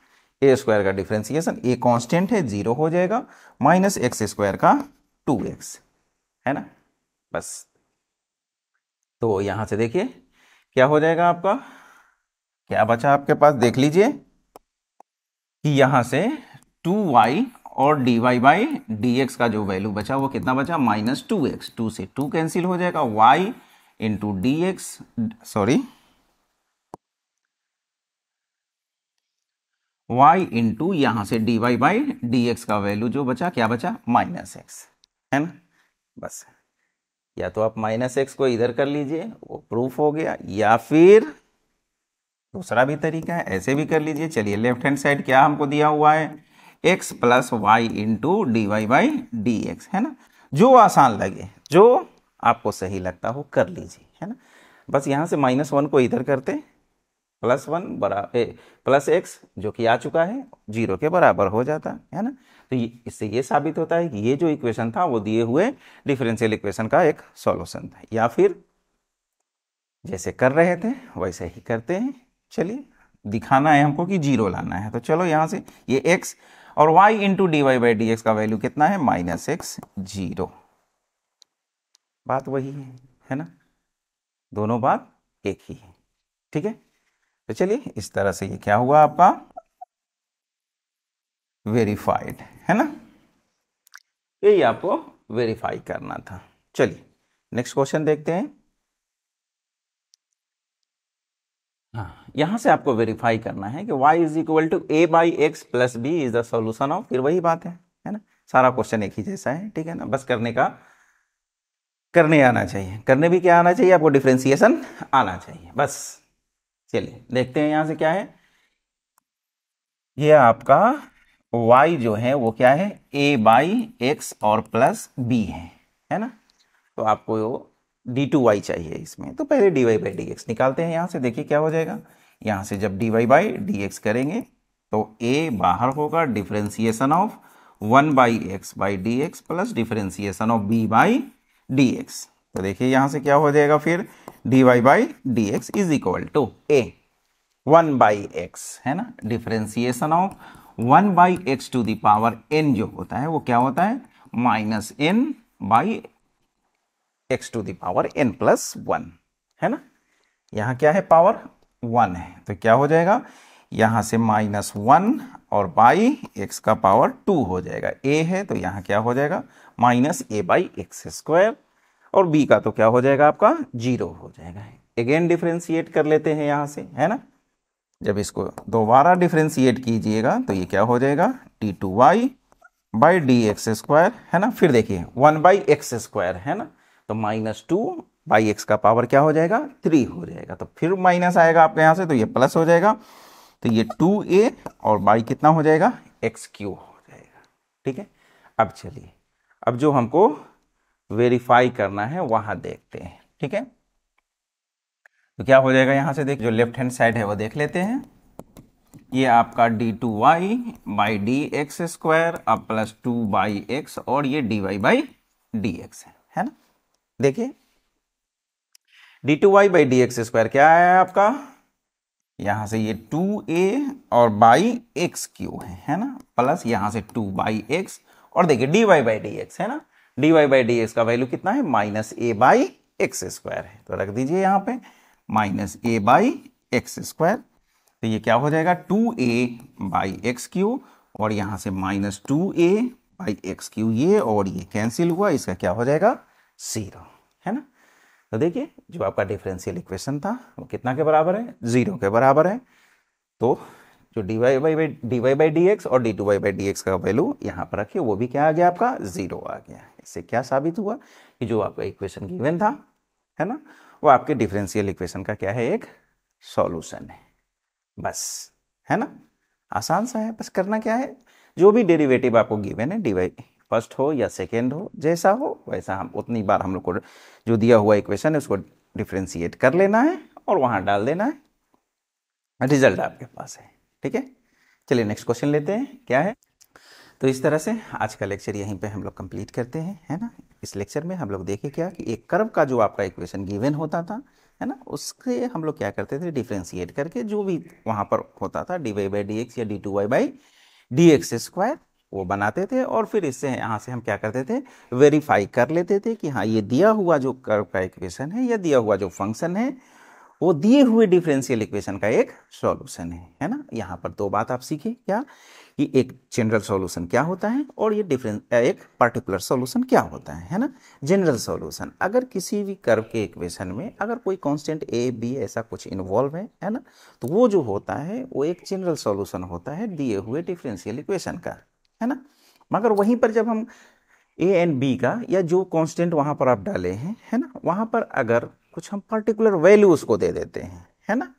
ए स्क्वायर का डिफरेंशिएशन, ए कांस्टेंट है, 0 हो जाएगा, माइनस एक्स स्क्वायर का 2x, है ना। बस तो यहां से देखिए क्या हो जाएगा आपका, क्या बचा आपके पास, देख लीजिए कि यहां से 2y और dy बाई dx का जो वैल्यू बचा वो कितना बचा, माइनस 2x, 2 से 2 कैंसिल हो जाएगा, y into D x, sorry y into यहां से dy बाई dx का वैल्यू जो बचा, क्या बचा, माइनस x, है ना। बस या तो आप माइनस एक्स को इधर कर लीजिए, वो प्रूफ हो गया, या फिर दूसरा भी तरीका है, ऐसे भी कर लीजिए। चलिए लेफ्ट हैंड साइड क्या हमको दिया हुआ है, x plus y into d y by D x, है ना। जो आसान लगे, जो आपको सही लगता हो कर लीजिए, है ना। बस यहाँ से -1 को इधर करते, +1 बराबर प्लस एक्स जो कि आ चुका है 0 के बराबर हो जाता है ना। तो इससे ये साबित होता है कि ये जो इक्वेशन था वो दिए हुए डिफरेंशियल इक्वेशन का एक सॉल्यूशन था, या फिर जैसे कर रहे थे वैसे ही करते हैं। चलिए दिखाना है हमको कि 0 लाना है, तो चलो यहाँ से ये x और y into d y by D x का वैल्यू कितना है, -x 0, बात वही है ना, दोनों बात एक ही है, ठीक है। तो चलिए इस तरह से ये क्या हुआ आपका, वेरीफाइड, है ना। यही आपको वेरीफाई करना था। चलिए नेक्स्ट क्वेश्चन देखते हैं। हाँ, यहां से आपको वेरीफाई करना है कि y is equal to a by x plus b is the solution of, फिर वही बात है ना। सारा क्वेश्चन एक ही जैसा है, ठीक है ना। बस करने आना चाहिए, करने भी क्या आना चाहिए आपको, डिफरेंशिएशन आना चाहिए, बस। चलिए देखते हैं यहां से क्या है, ये आपका y जो है वो क्या है, a बाई एक्स और प्लस b है ना। तो आपको d2y चाहिए इसमें, तो पहले dy बाई डी एक्स निकालते हैं। यहाँ से देखिए क्या हो जाएगा, यहाँ से जब dy बाई डी एक्स करेंगे तो a बाहर होगा, differentiation of 1 by x by D x plus differentiation of b by D x. तो देखिए यहाँ से क्या हो जाएगा फिर, dy by D x is equal to a 1 by x, है ना, differentiation of 1 by x to the power n जो होता है वो क्या होता है, minus n by x to the power n plus 1, है ना। यहाँ क्या है, पावर 1 है, तो क्या हो जाएगा, यहाँ से -1 और बाई x का पावर 2 हो जाएगा, a है तो यहाँ क्या हो जाएगा, -a बाई एक्स स्क्वायर, और b का तो क्या हो जाएगा आपका 0 हो जाएगा। अगेन डिफरेंशिएट कर लेते हैं यहाँ से, है ना। जब इसको दोबारा डिफरेंशिएट कीजिएगा तो ये क्या हो जाएगा, d2y by D x square, है ना। फिर देखिए 1 बाई एक्स स्क्वायर, है ना, तो -2 बाई एक्स का पावर क्या हो जाएगा, 3 हो जाएगा, तो फिर माइनस आएगा आपके यहाँ से, तो ये प्लस हो जाएगा, तो ये 2a और बाई कितना हो जाएगा, x क्यू, ठीक है, अब चलिए, अब जो हमको वेरीफाई करना है वहां देखते हैं। ठीक है, तो क्या हो जाएगा, यहां से देख, जो लेफ्ट हैंड साइड है वो देख लेते हैं। ये आपका d2y by D x square अब प्लस 2/x और ये dy बाई डी एक्स है ना। देखिए d2y by D x square क्या आया आपका, यहां से ये 2a और बाई एक्स क्यू है ना, प्लस यहां से 2/x और देखिए dy बाई डी एक्स है ना, dy बाई डी एक्स का वैल्यू कितना है, -a बाई एक्स स्क्वायर है, तो रख दीजिए यहाँ पे -a बाई एक्स स्क्वायर, तो ये क्या हो जाएगा 2a बाई एक्स क्यू और यहां से -2a बाई एक्स क्यू, ये और ये कैंसिल हुआ, इसका क्या हो जाएगा 0 है ना। तो देखिए जो आपका डिफरेंशियल इक्वेशन था वो कितना के बराबर है, 0 के बराबर है। तो जो dy बाई डी एक्स और d2y बाई डी एक्स का वैल्यू यहाँ पर रखिए, वो भी क्या आ गया आपका 0 आ गया। इससे क्या साबित हुआ कि जो आपका इक्वेशन गिवन था है ना, वो आपके डिफरेंशियल इक्वेशन का क्या है, एक सॉल्यूशन है, बस है ना, आसान सा है। बस करना क्या है, जो भी डेरिवेटिव आपको गिवन है, dy फर्स्ट हो या सेकेंड हो, जैसा हो वैसा हम उतनी बार हम लोग को जो दिया हुआ इक्वेशन है उसको डिफ्रेंशिएट कर लेना है और वहां डाल देना है, रिजल्ट आपके पास है। ठीक है, चलिए नेक्स्ट क्वेश्चन लेते हैं, क्या है। तो इस तरह से आज का लेक्चर यहीं पे हम लोग कंप्लीट करते हैं, है ना। इस लेक्चर में हम लोग देखे क्या कि एक कर्व का जो आपका इक्वेशन गिवन होता था है ना, उसके हम लोग क्या करते थे, डिफ्रेंशिएट करके जो भी वहां पर होता था dy बाई डी एक्स या d2y by D x square वो बनाते थे, और फिर इससे यहाँ से हम क्या करते थे, वेरीफाई कर लेते थे कि हाँ ये दिया हुआ जो कर्व का इक्वेशन है या दिया हुआ जो फंक्शन है वो दिए हुए डिफरेंशियल इक्वेशन का एक सॉल्यूशन है ना। यहाँ पर दो बात आप सीखे, क्या कि एक जनरल सॉल्यूशन क्या होता है और ये एक पर्टिकुलर सॉल्यूशन क्या होता है ना। जनरल सॉल्यूशन, अगर किसी भी कर्व के इक्वेशन में अगर कोई कांस्टेंट a b ऐसा कुछ इन्वॉल्व है ना, तो वो जो होता है वो एक जनरल सॉल्यूशन होता है दिए हुए डिफरेंशियल इक्वेशन का, है ना। मगर वहीं पर जब हम a एंड b का या जो कांस्टेंट वहां पर आप डाले हैं है ना, वहां पर अगर कुछ हम पर्टिकुलर वैल्यू उसको दे देते हैं है ना,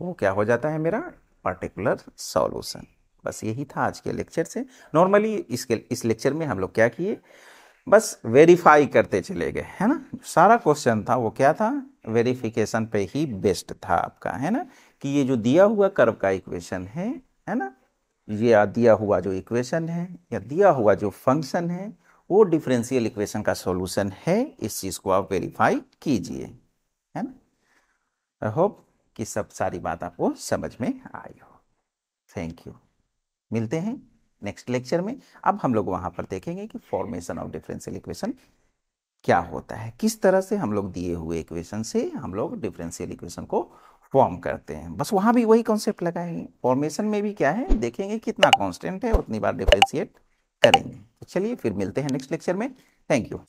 तो वो क्या हो जाता है, मेरा पर्टिकुलर सॉल्यूशन। बस यही था आज के लेक्चर से। नॉर्मली इस लेक्चर में हम लोग क्या किए, बस वेरीफाई करते चले गए है ना। सारा क्वेश्चन था वो क्या था, वेरिफिकेशन पे ही बेस्ड था आपका, है ना, कि ये जो दिया हुआ कर्व का इक्वेशन है ना, ये दिया हुआ जो इक्वेशन है या दिया हुआ जो फंक्शन है वो डिफरेंशियल इक्वेशन का सॉल्यूशन है, इस चीज को आप वेरीफाई कीजिए, है ना। आई होप कि सब सारी बात आपको समझ में आई हो। थैंक यू, मिलते हैं नेक्स्ट लेक्चर में। अब हम लोग वहां पर देखेंगे कि फॉर्मेशन ऑफ डिफरेंशियल इक्वेशन क्या होता है, किस तरह से हम लोग दिए हुए इक्वेशन से हम लोग डिफरेंशियल इक्वेशन को फॉर्म करते हैं। बस वहां भी वही कॉन्सेप्ट लगाएंगे, फॉर्मेशन में भी क्या है देखेंगे, कितना कांस्टेंट है उतनी बार डिफरेंशिएट करेंगे। तो चलिए फिर मिलते हैं नेक्स्ट लेक्चर में। Thank you.